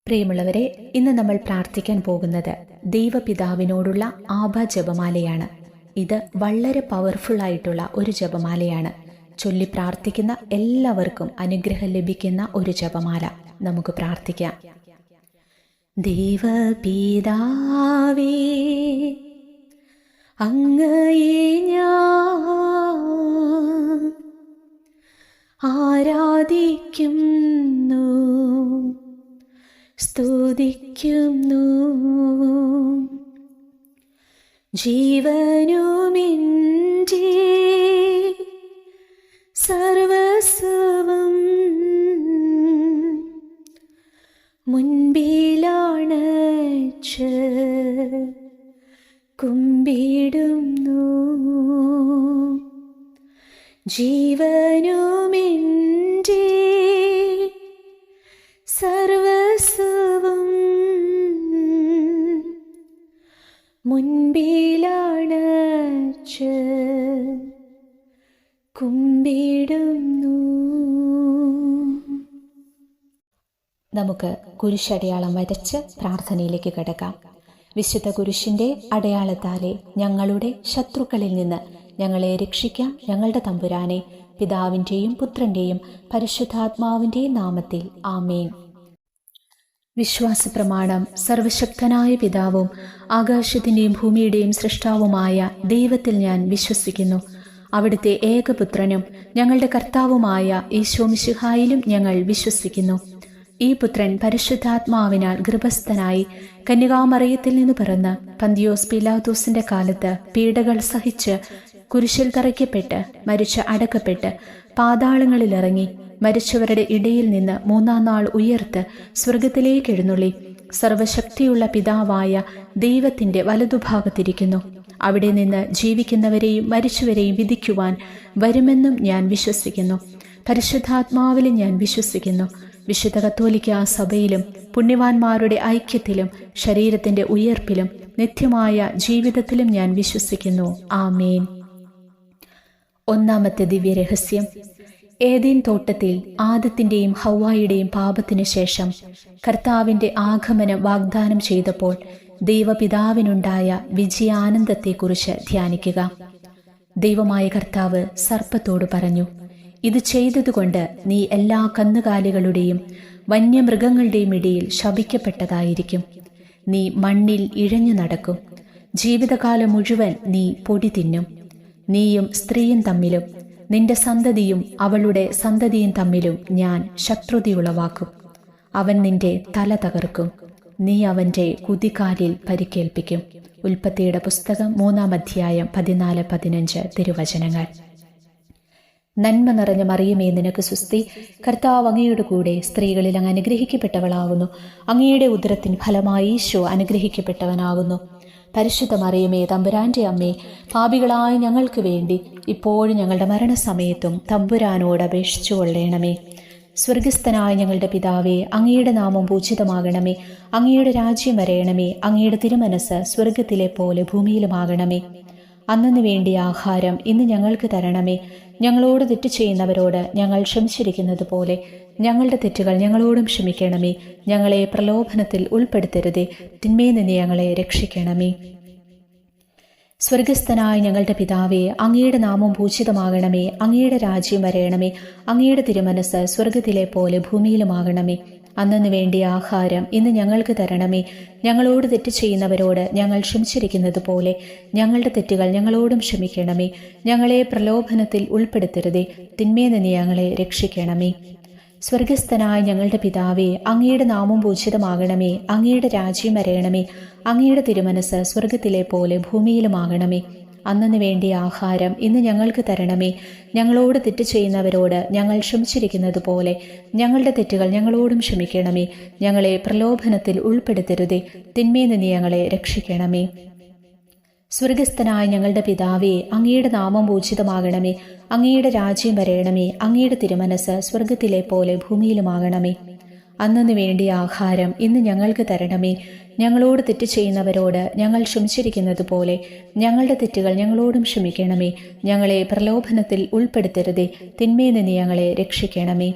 പ്രിയമുള്ളവരെ, ഇന്ന് നമ്മൾ പ്രാർത്ഥിക്കാൻ പോകുന്നത് ദൈവപിതാവിനോടുള്ള ആബ ജപമാലയാണ്. ഇത് വളരെ പവർഫുൾ ആയിട്ടുള്ള ഒരു ജപമാലയാണ്. ചൊല്ലി പ്രാർത്ഥിക്കുന്ന എല്ലാവർക്കും അനുഗ്രഹം ലഭിക്കുന്ന ഒരു ജപമാല. നമുക്ക് പ്രാർത്ഥിക്കാം. ദൈവപിതാവേ, അങ്ങയെ ഞാൻ ആരാധിക്കുന്നു, സ്തുതിക്കുന്നു. ജീവനുമെൻ്റെ സർവസ്വവും മുൻപിലാണച്ച് കുമ്പിടുന്നു. ജീവനുമെൻ്റെ സർവസ്വവും മുൻപിലാണച്ച് കുമ്പിടുന്നു. നമുക്ക് കുരിശടയാളം വരച്ച് പ്രാർത്ഥനയിലേക്ക് കിടക്കാം. വിശുദ്ധ കുരിശിന്റെ അടയാളത്താലെ ഞങ്ങളുടെ ശത്രുക്കളിൽ നിന്ന് ഞങ്ങളെ രക്ഷിക്കാം ഞങ്ങളുടെ തമ്പുരാനെ. പിതാവിൻ്റെയും പുത്രൻ്റെയും പരിശുദ്ധാത്മാവിൻ്റെയും നാമത്തിൽ ആമേൻ. വിശ്വാസപ്രമാണം. സർവശക്തനായ പിതാവും ആകാശത്തിൻ്റെയും ഭൂമിയുടെയും സൃഷ്ടാവുമായ ദൈവത്തിൽ ഞാൻ വിശ്വസിക്കുന്നു. അവിടുത്തെ ഏകപുത്രനും ഞങ്ങളുടെ കർത്താവുമായ ഈശോ മിശിഹായിലും ഞങ്ങൾ വിശ്വസിക്കുന്നു. ഈ പുത്രൻ പരിശുദ്ധാത്മാവിനാൽ ഗർഭസ്ഥനായി കന്യകാമറിയത്തിൽ നിന്ന് പിറന്ന് പന്തിയോസ് പീലാത്തോസിന്റെ കാലത്ത് പീഡകൾ സഹിച്ച് കുരിശിൽ തറയ്ക്കപ്പെട്ട് മരിച്ച് അടക്കപ്പെട്ട് പാതാളങ്ങളിലിറങ്ങി മരിച്ചവരുടെ ഇടയിൽ നിന്ന് മൂന്നാം നാൾ ഉയർത്ത് സ്വർഗത്തിലേക്ക് എഴുന്നള്ളി സർവശക്തിയുള്ള പിതാവായ ദൈവത്തിന്റെ വലതുഭാഗത്തിരിക്കുന്നു. അവിടെ നിന്ന് ജീവിക്കുന്നവരെയും മരിച്ചവരെയും വിധിക്കുവാൻ വരുമെന്നും ഞാൻ വിശ്വസിക്കുന്നു. പരിശുദ്ധാത്മാവിലും ഞാൻ വിശ്വസിക്കുന്നു. വിശുദ്ധ കത്തോലിക്കാ സഭയിലും പുണ്യവാന്മാരുടെ ഐക്യത്തിലും ശരീരത്തിന്റെ ഉയർപ്പിലും നിത്യമായ ജീവിതത്തിലും ഞാൻ വിശ്വസിക്കുന്നു. ആമേൻ. ഒന്നാമത്തെ ദിവ്യരഹസ്യം. ഏദെൻ തോട്ടത്തിൽ ആദത്തിന്റെയും ഹവ്വായുടെയും പാപത്തിനു ശേഷം കർത്താവിന്റെ ആഗമനം വാഗ്ദാനം ചെയ്തപ്പോൾ ദൈവപിതാവിനുണ്ടായ വിജയാനന്ദത്തെക്കുറിച്ച് ധ്യാനിക്കുക. ദൈവമായ കർത്താവ് സർപ്പത്തോട് പറഞ്ഞു, ഇത് ചെയ്തതുകൊണ്ട് നീ എല്ലാ കന്നുകാലികളുടെയും വന്യമൃഗങ്ങളുടെയും ഇടയിൽ ശപിക്കപ്പെട്ടതായിരിക്കും. നീ മണ്ണിൽ ഇഴഞ്ഞു നടക്കും. ജീവിതകാലം മുഴുവൻ നീ പൊടി തിന്നും. നീയും സ്ത്രീയും തമ്മിലും നിന്റെ സന്തതിയും അവളുടെ സന്തതിയും തമ്മിലും ഞാൻ ശത്രുതയുളവാക്കും. അവൻ നിന്റെ തല തകർക്കും, നീ അവന്റെ കുതികാലിൽ പരിക്കേൽപ്പിക്കും. ഉൽപ്പത്തിയുടെ പുസ്തകം 3-ാം അധ്യായം 14-15 തിരുവചനങ്ങൾ. നന്മ നിറഞ്ഞ മറിയമേ, നിനക്ക് സുസ്തി, കർത്താവ് അങ്ങയുടെ കൂടെ, സ്ത്രീകളിൽ അങ്ങ് അനുഗ്രഹിക്കപ്പെട്ടവളാകുന്നു. അങ്ങയുടെ ഉദരത്തിൻ ഫലമായി ഈശോ അനുഗ്രഹിക്കപ്പെട്ടവനാകുന്നു. പരിശുദ്ധ മറിയമേ, തമ്പുരാന്റെ അമ്മേ, പാപികളായ ഞങ്ങൾക്ക് വേണ്ടി ഇപ്പോഴും ഞങ്ങളുടെ മരണസമയത്തും തമ്പുരാനോട് അപേക്ഷിച്ചു കൊള്ളണമേ. സ്വർഗസ്ഥനായ ഞങ്ങളുടെ പിതാവേ, അങ്ങയുടെ നാമം പൂജിതമാകണമേ. അങ്ങയുടെ രാജ്യം വരയണമേ. അങ്ങയുടെ തിരുമനസ് സ്വർഗത്തിലെ പോലെ ഭൂമിയിലുമാകണമേ. അന്നു വേണ്ടിയ ആഹാരം ഇന്ന് ഞങ്ങൾക്ക് തരണമേ. ഞങ്ങളോട് തെറ്റ് ചെയ്യുന്നവരോട് ഞങ്ങൾ ക്ഷമിച്ചിരിക്കുന്നത് പോലെ ഞങ്ങളുടെ തെറ്റുകൾ ഞങ്ങളോടും ക്ഷമിക്കണമേ. ഞങ്ങളെ പ്രലോഭനത്തിൽ ഉൾപ്പെടുത്തരുതേ, തിന്മയിൽ നിന്ന് ഞങ്ങളെ രക്ഷിക്കണമേ. സ്വർഗസ്ഥനായ ഞങ്ങളുടെ പിതാവേ, അങ്ങയുടെ നാമം പൂജിതമാകണമേ. അങ്ങയുടെ രാജ്യം വരയണമേ. അങ്ങയുടെ തിരുമനസ് സ്വർഗത്തിലെ പോലെ ഭൂമിയിലുമാകണമേ. അന്നു വേണ്ടിയ ആഹാരം ഇന്ന് ഞങ്ങൾക്ക് തരണമേ. ഞങ്ങളോട് തെറ്റ് ചെയ്യുന്നവരോട് ഞങ്ങൾ ക്ഷമിച്ചിരിക്കുന്നത് പോലെ ഞങ്ങളുടെ തെറ്റുകൾ ഞങ്ങളോടും ക്ഷമിക്കണമേ. ഞങ്ങളെ പ്രലോഭനത്തിൽ ഉൾപ്പെടുത്തരുതേ, തിന്മയിൽ നിന്ന് ഞങ്ങളെ രക്ഷിക്കണമേ. സ്വർഗസ്ഥനായ ഞങ്ങളുടെ പിതാവേ, അങ്ങയുടെ നാമം പൂജിതമാകണമേ. അങ്ങയുടെ രാജ്യം വരയണമേ. അങ്ങയുടെ തിരുമനസ് സ്വർഗത്തിലെ പോലെ ഭൂമിയിലുമാകണമേ. അന്നു വേണ്ടിയ ആഹാരം ഇന്ന് ഞങ്ങൾക്ക് തരണമേ. ഞങ്ങളോട് തെറ്റ് ചെയ്യുന്നവരോട് ഞങ്ങൾ ക്ഷമിച്ചിരിക്കുന്നത് പോലെ ഞങ്ങളുടെ തെറ്റുകൾ ഞങ്ങളോടും ക്ഷമിക്കണമേ. ഞങ്ങളെ പ്രലോഭനത്തിൽ ഉൾപ്പെടുത്തരുതേ, തിന്മയിൽ നിന്ന് ഞങ്ങളെ രക്ഷിക്കണമേ. സ്വർഗസ്ഥനായ ഞങ്ങളുടെ പിതാവേ, അങ്ങയുടെ നാമം പൂജിതമാകണമേ. അങ്ങയുടെ രാജ്യം വരയണമേ. അങ്ങയുടെ തിരുമനസ് സ്വർഗത്തിലെ പോലെ ഭൂമിയിലുമാകണമേ. അന്നു വേണ്ടിയ ആഹാരം ഇന്ന് ഞങ്ങൾക്ക് തരണമേ. ഞങ്ങളോട് തെറ്റ് ചെയ്യുന്നവരോട് ഞങ്ങൾ ക്ഷമിച്ചിരിക്കുന്നത് പോലെ ഞങ്ങളുടെ തെറ്റുകൾ ഞങ്ങളോടും ക്ഷമിക്കണമേ. ഞങ്ങളെ പ്രലോഭനത്തിൽ ഉൾപ്പെടുത്തരുതേ, തിന്മയിൽ നിന്ന് ഞങ്ങളെ രക്ഷിക്കണമേ.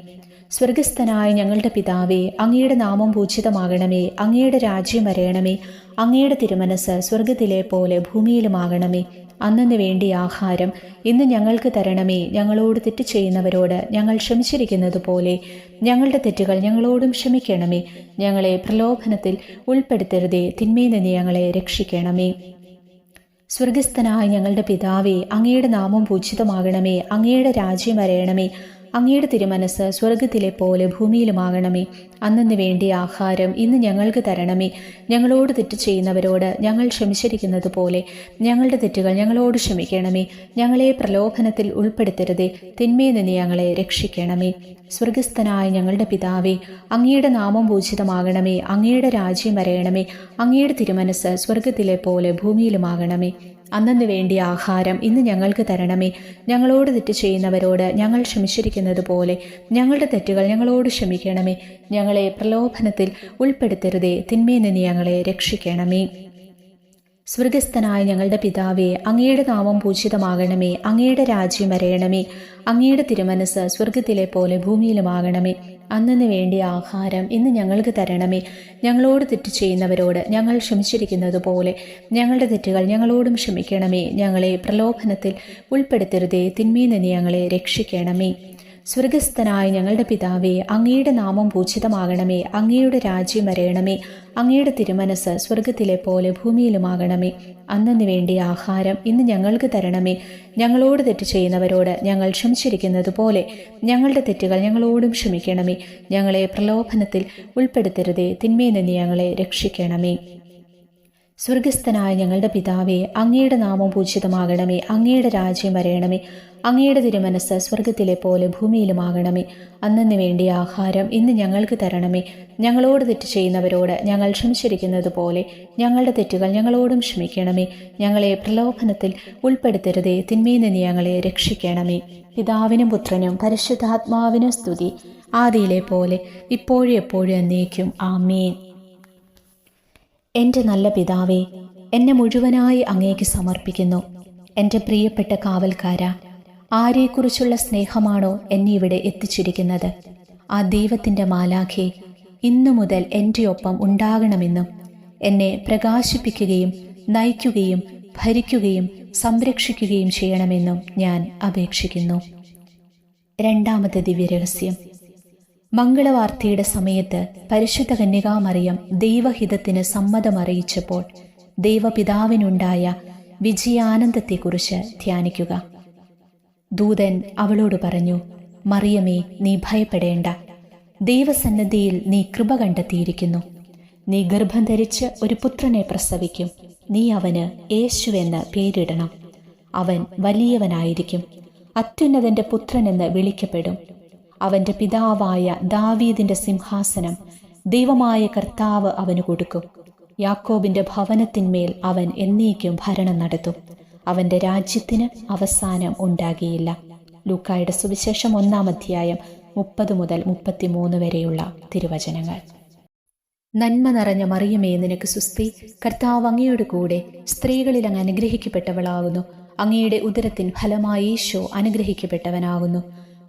സ്വർഗസ്ഥനായ ഞങ്ങളുടെ പിതാവേ, അങ്ങയുടെ നാമം പൂജിതമാകണമേ. അങ്ങയുടെ രാജ്യം വരയണമേ. അങ്ങയുടെ തിരുമനസ് സ്വർഗത്തിലെ പോലെ ഭൂമിയിലുമാകണമേ. അന്നന്ന് വേണ്ടിയ ആഹാരം ഇന്ന് ഞങ്ങൾക്ക് തരണമേ. ഞങ്ങളോട് തെറ്റ് ചെയ്യുന്നവരോട് ഞങ്ങൾ ക്ഷമിച്ചിരിക്കുന്നത് പോലെ ഞങ്ങളുടെ തെറ്റുകൾ ഞങ്ങളോടും ക്ഷമിക്കണമേ. ഞങ്ങളെ പ്രലോഭനത്തിൽ ഉൾപ്പെടുത്തരുതേ. തിന്മയിൽ നിന്ന് ഞങ്ങളെ രക്ഷിക്കണമേ. സ്വർഗസ്ഥനായ ഞങ്ങളുടെ പിതാവേ, അങ്ങയുടെ നാമം പൂജിതമാകണമേ. അങ്ങയുടെ രാജ്യം വരയണമേ. അങ്ങയുടെ തിരുമനസ് സ്വർഗത്തിലെ പോലെ ഭൂമിയിലുമാകണമേ. അന്നന്ന് വേണ്ടിയ ആഹാരം ഇന്ന് ഞങ്ങൾക്ക് തരണമേ. ഞങ്ങളോട് തെറ്റ് ചെയ്യുന്നവരോട് ഞങ്ങൾ ക്ഷമിച്ചിരിക്കുന്നത് പോലെ ഞങ്ങളുടെ തെറ്റുകൾ ഞങ്ങളോട് ക്ഷമിക്കണമേ. ഞങ്ങളെ പ്രലോഭനത്തിൽ ഉൾപ്പെടുത്തരുതേ. തിന്മയിൽ നിന്ന് ഞങ്ങളെ രക്ഷിക്കണമേ. സ്വർഗസ്ഥനായ ഞങ്ങളുടെ പിതാവേ, അങ്ങയുടെ നാമം പൂജിതമാകണമേ. അങ്ങയുടെ രാജ്യം വരയണമേ. അങ്ങയുടെ തിരുമനസ് സ്വർഗത്തിലെ പോലെ ഭൂമിയിലുമാകണമേ. അന്നന്ന് വേണ്ടിയ ആഹാരം ഇന്ന് ഞങ്ങൾക്ക് തരണമേ. ഞങ്ങളോട് തെറ്റ് ചെയ്യുന്നവരോട് ഞങ്ങൾ ക്ഷമിച്ചിരിക്കുന്നത് പോലെ ഞങ്ങളുടെ തെറ്റുകൾ ഞങ്ങളോട് ക്ഷമിക്കണമേ. ഞങ്ങളെ പ്രലോഭനത്തിൽ ഉൾപ്പെടുത്തരുതേ. തിന്മയിൽ നിന്ന് ഞങ്ങളെ രക്ഷിക്കണമേ. സ്വർഗസ്ഥനായ ഞങ്ങളുടെ പിതാവേ, അങ്ങയുടെ നാമം പൂജിതമാകണമേ. അങ്ങയുടെ രാജ്യം വരയണമേ. അങ്ങയുടെ തിരുമനസ് സ്വർഗത്തിലെ പോലെ ഭൂമിയിലുമാകണമേ. അന്നന്ന് വേണ്ടിയ ആഹാരം ഇന്ന് ഞങ്ങൾക്ക് തരണമേ. ഞങ്ങളോട് തെറ്റ് ചെയ്യുന്നവരോട് ഞങ്ങൾ ക്ഷമിച്ചിരിക്കുന്നത് പോലെ ഞങ്ങളുടെ തെറ്റുകൾ ഞങ്ങളോടും ക്ഷമിക്കണമേ. ഞങ്ങളെ പ്രലോഭനത്തിൽ ഉൾപ്പെടുത്തരുതേ. തിന്മയിൽ നിന്ന് ഞങ്ങളെ രക്ഷിക്കണമേ. സ്വർഗസ്ഥനായ ഞങ്ങളുടെ പിതാവേ, അങ്ങയുടെ നാമം പൂജിതമാകണമേ. അങ്ങയുടെ രാജ്യം വരയണമേ. അങ്ങയുടെ തിരുമനസ് സ്വർഗത്തിലെ പോലെ ഭൂമിയിലുമാകണമേ. അന്നന്ന് വേണ്ടിയ ആഹാരം ഇന്ന് ഞങ്ങൾക്ക് തരണമേ. ഞങ്ങളോട് തെറ്റ് ചെയ്യുന്നവരോട് ഞങ്ങൾ ക്ഷമിച്ചിരിക്കുന്നത് പോലെ ഞങ്ങളുടെ തെറ്റുകൾ ഞങ്ങളോടും ക്ഷമിക്കണമേ. ഞങ്ങളെ പ്രലോഭനത്തിൽ ഉൾപ്പെടുത്തരുതേ. തിന്മയിൽ നിന്ന് ഞങ്ങളെ രക്ഷിക്കണമേ. സ്വർഗസ്ഥനായ ഞങ്ങളുടെ പിതാവേ, അങ്ങയുടെ നാമം പൂജിതമാകണമേ. അങ്ങയുടെ രാജ്യം വരയണമേ. അങ്ങയുടെ തിരുമനസ് സ്വർഗത്തിലെ പോലെ ഭൂമിയിലുമാകണമേ. അന്നന്ന് വേണ്ടിയ ആഹാരം ഇന്ന് ഞങ്ങൾക്ക് തരണമേ. ഞങ്ങളോട് തെറ്റ് ചെയ്യുന്നവരോട് ഞങ്ങൾ ക്ഷമിച്ചിരിക്കുന്നത് പോലെ ഞങ്ങളുടെ തെറ്റുകൾ ഞങ്ങളോടും ക്ഷമിക്കണമേ. ഞങ്ങളെ പ്രലോഭനത്തിൽ ഉൾപ്പെടുത്തരുതേ. തിന്മയിൽ നിന്ന് ഞങ്ങളെ രക്ഷിക്കണമേ. പിതാവിനും പുത്രനും പരിശുദ്ധാത്മാവിനും സ്തുതി, ആദിയിലെ പോലെ ഇപ്പോഴും എപ്പോഴും എന്നേക്കും. ആമേൻ. എൻ്റെ നല്ല പിതാവേ, എന്നെ മുഴുവനായി അങ്ങേക്ക് സമർപ്പിക്കുന്നു. എൻ്റെ പ്രിയപ്പെട്ട കാവൽക്കാരാ, ആരെക്കുറിച്ചുള്ള സ്നേഹമാണോ എന്നെ ഇവിടെ എത്തിച്ചിരിക്കുന്നത്, ആ ദൈവത്തിൻ്റെ മാലാഖേ, ഇന്നു മുതൽ എൻ്റെ ഒപ്പം ഉണ്ടാകണമെന്നും എന്നെ പ്രകാശിപ്പിക്കുകയും നയിക്കുകയും ഭരിക്കുകയും സംരക്ഷിക്കുകയും ചെയ്യണമെന്നും ഞാൻ അപേക്ഷിക്കുന്നു. രണ്ടാമത്തെ ദിവ്യരഹസ്യം. മംഗളവാർത്തയുടെ സമയത്ത് പരിശുദ്ധ കന്യകാമറിയം ദൈവഹിതത്തിന് സമ്മതമറിയിച്ചപ്പോൾ ദൈവപിതാവിനുണ്ടായ വിജയാനന്ദത്തെക്കുറിച്ച് ധ്യാനിക്കുക. ദൂതൻ അവളോട് പറഞ്ഞു, മറിയമേ, നീ ഭയപ്പെടേണ്ട. ദൈവസന്നിധിയിൽ നീ കൃപ കണ്ടെത്തിയിരിക്കുന്നു. നീ ഗർഭം ധരിച്ച് ഒരു പുത്രനെ പ്രസവിക്കും. നീ അവന് യേശുവെന്ന് പേരിടണം. അവൻ വലിയവനായിരിക്കും. അത്യുന്നതന്റെ പുത്രനെന്ന് വിളിക്കപ്പെടും. അവന്റെ പിതാവായ ദാവീദിന്റെ സിംഹാസനം ദൈവമായ കർത്താവ് അവന് കൊടുക്കും. യാക്കോബിന്റെ ഭവനത്തിന്മേൽ അവൻ എന്നേക്കും ഭരണം നടത്തും. അവന്റെ രാജ്യത്തിന് അവസാനം ഉണ്ടാകിയില്ല. ലൂക്കായുടെ സുവിശേഷം 1-ാം അധ്യായം 30 മുതൽ 33 വരെയുള്ള തിരുവചനങ്ങൾ. നന്മ നിറഞ്ഞ മറിയമേ, നിനക്ക് സുസ്തി. കർത്താവ് അങ്ങയുടെ കൂടെ, സ്ത്രീകളിൽ അങ്ങ് അനുഗ്രഹിക്കപ്പെട്ടവളാകുന്നു. അങ്ങയുടെ ഉദരത്തിൻ ഫലമായി ഈശോ അനുഗ്രഹിക്കപ്പെട്ടവനാകുന്നു.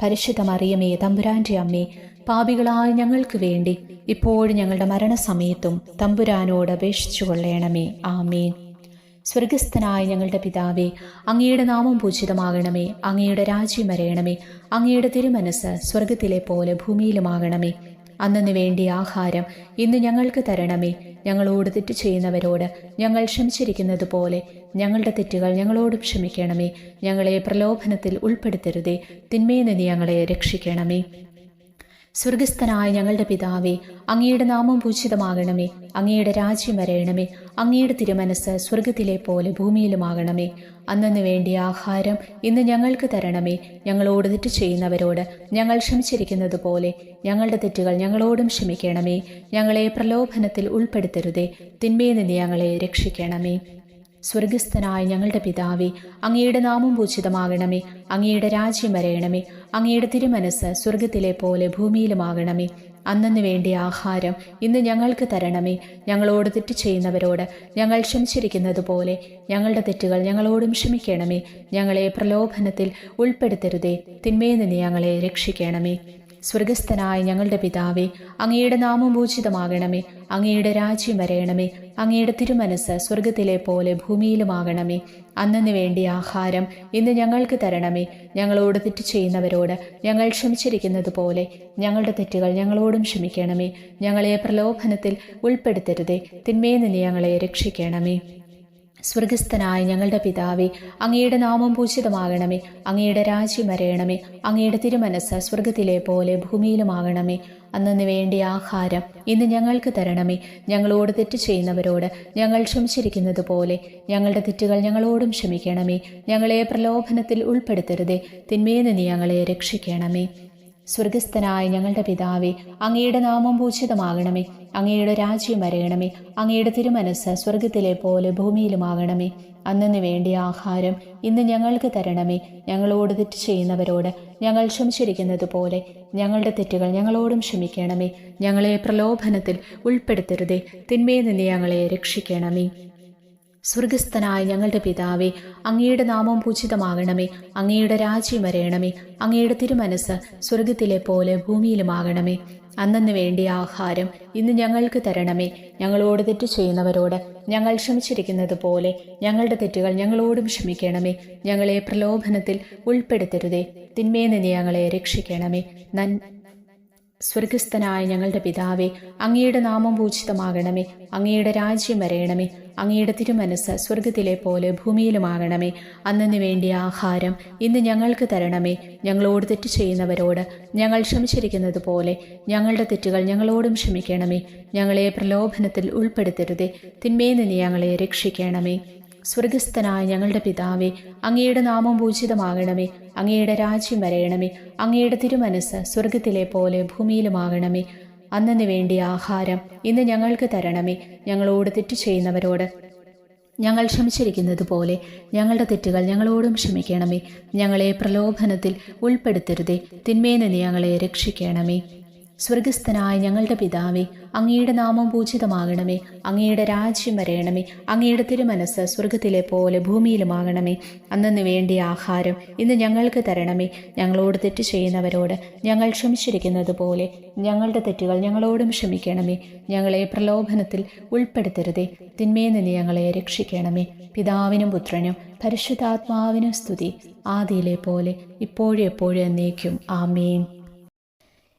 പരിശുദ്ധ മറിയമേ, തമ്പുരാന്റെ അമ്മേ, പാപികളായ ഞങ്ങൾക്ക് വേണ്ടി ഇപ്പോഴും ഞങ്ങളുടെ മരണസമയത്തും തമ്പുരാനോട് അപേക്ഷിച്ചു കൊള്ളണമേ. ആമേൻ. സ്വർഗസ്ഥനായ ഞങ്ങളുടെ പിതാവേ, അങ്ങയുടെ നാമം പൂജിതമാകണമേ. അങ്ങയുടെ രാജ്യം വരയണമേ. അങ്ങയുടെ തിരുമനസ് സ്വർഗത്തിലെ പോലെ ഭൂമിയിലുമാകണമേ. അന്നന്ന് വേണ്ടിയ ആഹാരം ഇന്ന് ഞങ്ങൾക്ക് തരണമേ. ഞങ്ങളോട് തെറ്റ് ചെയ്യുന്നവരോട് ഞങ്ങൾ ക്ഷമിച്ചിരിക്കുന്നത് പോലെ ഞങ്ങളുടെ തെറ്റുകൾ ഞങ്ങളോട് ക്ഷമിക്കണമേ. ഞങ്ങളെ പ്രലോഭനത്തിൽ ഉൾപ്പെടുത്തരുതേ. തിന്മയിൽ നിന്ന് ഞങ്ങളെ രക്ഷിക്കണമേ. സ്വർഗസ്ഥനായ ഞങ്ങളുടെ പിതാവേ, അങ്ങയുടെ നാമം പൂജിതമാകണമേ. അങ്ങയുടെ രാജ്യം വരയണമേ. അങ്ങയുടെ തിരുമനസ് സ്വർഗത്തിലെ പോലെ ഭൂമിയിലുമാകണമേ. അന്നന്ന് വേണ്ടിയ ആഹാരം ഇന്ന് ഞങ്ങൾക്ക് തരണമേ. ഞങ്ങളോട് തെറ്റ് ചെയ്യുന്നവരോട് ഞങ്ങൾ ക്ഷമിച്ചിരിക്കുന്നത് പോലെ ഞങ്ങളുടെ തെറ്റുകൾ ഞങ്ങളോടും ക്ഷമിക്കണമേ. ഞങ്ങളെ പ്രലോഭനത്തിൽ ഉൾപ്പെടുത്തരുതേ. തിന്മയിൽ നിന്ന് ഞങ്ങളെ രക്ഷിക്കണമേ. സ്വർഗസ്ഥനായ ഞങ്ങളുടെ പിതാവേ, അങ്ങയുടെ നാമം പൂജിതമാകണമേ. അങ്ങയുടെ രാജ്യം വരയണമേ. അങ്ങയുടെ തിരുമനസ് സ്വർഗത്തിലെ പോലെ ഭൂമിയിലുമാകണമേ. അന്നന്ന് വേണ്ടിയ ആഹാരം ഇന്ന് ഞങ്ങൾക്ക് തരണമേ. ഞങ്ങളോട് തെറ്റ് ചെയ്യുന്നവരോട് ഞങ്ങൾ ക്ഷമിച്ചിരിക്കുന്നത് പോലെ ഞങ്ങളുടെ തെറ്റുകൾ ഞങ്ങളോടും ക്ഷമിക്കണമേ. ഞങ്ങളെ പ്രലോഭനത്തിൽ ഉൾപ്പെടുത്തരുതേ. തിന്മയിൽ നിന്ന് ഞങ്ങളെ രക്ഷിക്കണമേ. സ്വർഗസ്ഥനായ ഞങ്ങളുടെ പിതാവേ, അങ്ങയുടെ നാമം പൂജിതമാകണമേ. അങ്ങയുടെ രാജ്യം വരയണമേ. അങ്ങയുടെ തിരുമനസ് സ്വർഗത്തിലെ പോലെ ഭൂമിയിലുമാകണമേ. അന്നന്ന് വേണ്ടി ആഹാരം ഇന്ന് ഞങ്ങൾക്ക് തരണമേ. ഞങ്ങളോട് തെറ്റ് ചെയ്യുന്നവരോട് ഞങ്ങൾ ക്ഷമിച്ചിരിക്കുന്നത് പോലെ ഞങ്ങളുടെ തെറ്റുകൾ ഞങ്ങളോടും ക്ഷമിക്കണമേ. ഞങ്ങളെ പ്രലോഭനത്തിൽ ഉൾപ്പെടുത്തരുതേ, തിന്മയിൽ നിന്ന് ഞങ്ങളെ രക്ഷിക്കണമേ. സ്വർഗസ്ഥനായ ഞങ്ങളുടെ പിതാവേ, അങ്ങയുടെ നാമം പൂജിതമാകണമേ. അങ്ങയുടെ രാജ്യം വരയണമേ. അങ്ങയുടെ തിരുമനസ് സ്വർഗത്തിലെ പോലെ ഭൂമിയിലുമാകണമേ. അന്നന്ന് വേണ്ടി ആഹാരം ഇന്ന് ഞങ്ങൾക്ക് തരണമേ. ഞങ്ങളോട് തെറ്റ് ചെയ്യുന്നവരോട് ഞങ്ങൾ ക്ഷമിച്ചിരിക്കുന്നത് പോലെ ഞങ്ങളുടെ തെറ്റുകൾ ഞങ്ങളോടും ക്ഷമിക്കണമേ. ഞങ്ങളെ പ്രലോഭനത്തിൽ ഉൾപ്പെടുത്തരുതേ, തിന്മയിൽ നിന്ന് ഞങ്ങളെ രക്ഷിക്കണമേ. സ്വർഗസ്ഥനായ ഞങ്ങളുടെ പിതാവേ, അങ്ങയുടെ നാമം പൂജിതമാകണമേ. അങ്ങയുടെ രാജ്യം വരയണമേ. അങ്ങയുടെ തിരുമനസ് സ്വർഗത്തിലെ പോലെ ഭൂമിയിലുമാകണമേ. അന്നന്ന് വേണ്ടി ആഹാരം ഇന്ന് ഞങ്ങൾക്ക് തരണമേ. ഞങ്ങളോട് തെറ്റ് ചെയ്യുന്നവരോട് ഞങ്ങൾ ക്ഷമിച്ചിരിക്കുന്നത് പോലെ ഞങ്ങളുടെ തെറ്റുകൾ ഞങ്ങളോടും ക്ഷമിക്കണമേ. ഞങ്ങളെ പ്രലോഭനത്തിൽ ഉൾപ്പെടുത്തരുതേ, തിന്മയിൽ നിന്ന് ഞങ്ങളെ രക്ഷിക്കണമേ. സ്വർഗസ്ഥനായ ഞങ്ങളുടെ പിതാവേ, അങ്ങയുടെ നാമം പൂജിതമാകണമേ. അങ്ങയുടെ രാജ്യം വരയണമേ. അങ്ങയുടെ തിരുമനസ് സ്വർഗത്തിലെ പോലെ ഭൂമിയിലുമാകണമേ. അന്നന്ന് വേണ്ടി ആഹാരം ഇന്ന് ഞങ്ങൾക്ക് തരണമേ. ഞങ്ങളോട് തെറ്റ് ചെയ്യുന്നവരോട് ഞങ്ങൾ ക്ഷമിച്ചിരിക്കുന്നത് പോലെ ഞങ്ങളുടെ തെറ്റുകൾ ഞങ്ങളോടും ക്ഷമിക്കണമേ. ഞങ്ങളെ പ്രലോഭനത്തിൽ ഉൾപ്പെടുത്തരുതേ, തിന്മയിൽ നിന്ന് ഞങ്ങളെ രക്ഷിക്കണമേ. സ്വർഗസ്ഥനായ ഞങ്ങളുടെ പിതാവേ, അങ്ങയുടെ നാമം പൂജിതമാകണമേ. അങ്ങയുടെ രാജ്യം വരയണമേ. അങ്ങയുടെ തിരുമനസ് സ്വർഗത്തിലെ പോലെ ഭൂമിയിലുമാകണമേ. അന്നന്ന് വേണ്ടി ആഹാരം ഇന്ന് ഞങ്ങൾക്ക് തരണമേ. ഞങ്ങളോട് തെറ്റ് ചെയ്യുന്നവരോട് ഞങ്ങൾ ക്ഷമിച്ചിരിക്കുന്നത് പോലെ ഞങ്ങളുടെ തെറ്റുകൾ ഞങ്ങളോടും ക്ഷമിക്കണമേ. ഞങ്ങളെ പ്രലോഭനത്തിൽ ഉൾപ്പെടുത്തരുതേ, തിന്മയിൽ നിന്ന് ഞങ്ങളെ രക്ഷിക്കണമേ. സ്വർഗസ്ഥനായ ഞങ്ങളുടെ പിതാവേ, അങ്ങയുടെ നാമം പൂജിതമാകണമേ. അങ്ങയുടെ രാജ്യം വരയണമേ. അങ്ങയുടെ തിരുമനസ് സ്വർഗത്തിലെ പോലെ ഭൂമിയിലുമാകണമേ. അന്നന്ന് വേണ്ടി ആഹാരം ഇന്ന് ഞങ്ങൾക്ക് തരണമേ. ഞങ്ങളോട് തെറ്റ് ചെയ്യുന്നവരോട് ഞങ്ങൾ ക്ഷമിച്ചിരിക്കുന്നത് പോലെ ഞങ്ങളുടെ തെറ്റുകൾ ഞങ്ങളോടും ക്ഷമിക്കണമേ. ഞങ്ങളെ പ്രലോഭനത്തിൽ ഉൾപ്പെടുത്തരുതേ, തിന്മയിൽ നിന്ന് ഞങ്ങളെ രക്ഷിക്കണമേ. സ്വർഗസ്ഥനായ ഞങ്ങളുടെ പിതാവേ, അങ്ങയുടെ നാമം പൂജിതമാകണമേ. അങ്ങയുടെ രാജ്യം വരയണമേ. അങ്ങയുടെ തിരുമനസ് സ്വർഗത്തിലെ പോലെ ഭൂമിയിലുമാകണമേ. അന്നന്ന് വേണ്ടി ആഹാരം ഇന്ന് ഞങ്ങൾക്ക് തരണമേ. ഞങ്ങളോട് തെറ്റ് ചെയ്യുന്നവരോട് ഞങ്ങൾ ക്ഷമിച്ചിരിക്കുന്നത് പോലെ ഞങ്ങളുടെ തെറ്റുകൾ ഞങ്ങളോടും ക്ഷമിക്കണമേ. ഞങ്ങളെ പ്രലോഭനത്തിൽ ഉൾപ്പെടുത്തരുതേ, തിന്മയിൽ നിന്ന് ഞങ്ങളെ രക്ഷിക്കണമേ. പിതാവിനും പുത്രനും പരിശുദ്ധാത്മാവിനും സ്തുതി, ആദിയിലെ പോലെ ഇപ്പോഴും എപ്പോഴും എന്നേക്കും. ആമേൻ.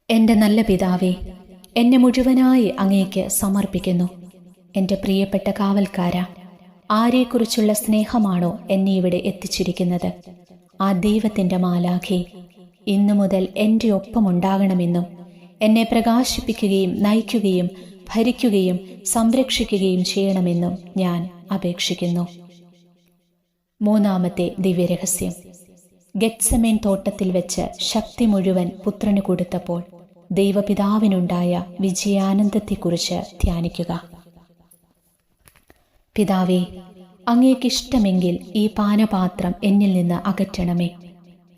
എൻ്റെ നല്ല പിതാവേ, എന്നെ മുഴുവനായി അങ്ങേക്ക് സമർപ്പിക്കുന്നു. എൻ്റെ പ്രിയപ്പെട്ട കാവൽക്കാരാ, ആരെക്കുറിച്ചുള്ള സ്നേഹമാണോ എന്നെ ഇവിടെ എത്തിച്ചിരിക്കുന്നത്, ആ ദൈവത്തിൻ്റെ മാലാഖേ, ഇന്നു മുതൽ എൻ്റെ ഒപ്പമുണ്ടാകണമെന്നും എന്നെ പ്രകാശിപ്പിക്കുകയും നയിക്കുകയും ഭരിക്കുകയും സംരക്ഷിക്കുകയും ചെയ്യണമെന്നും ഞാൻ അപേക്ഷിക്കുന്നു. മൂന്നാമത്തെ ദിവ്യരഹസ്യം. ഗെത്സമേൻ തോട്ടത്തിൽ വെച്ച് ശക്തി മുഴുവൻ പുത്രന് കൊടുത്തപ്പോൾ ദൈവപിതാവിനുണ്ടായ വിജയാനന്ദത്തെക്കുറിച്ച് ധ്യാനിക്കുക. പിതാവേ, അങ്ങേക്കിഷ്ടമെങ്കിൽ ഈ പാനപാത്രം എന്നിൽ നിന്ന് അകറ്റണമേ.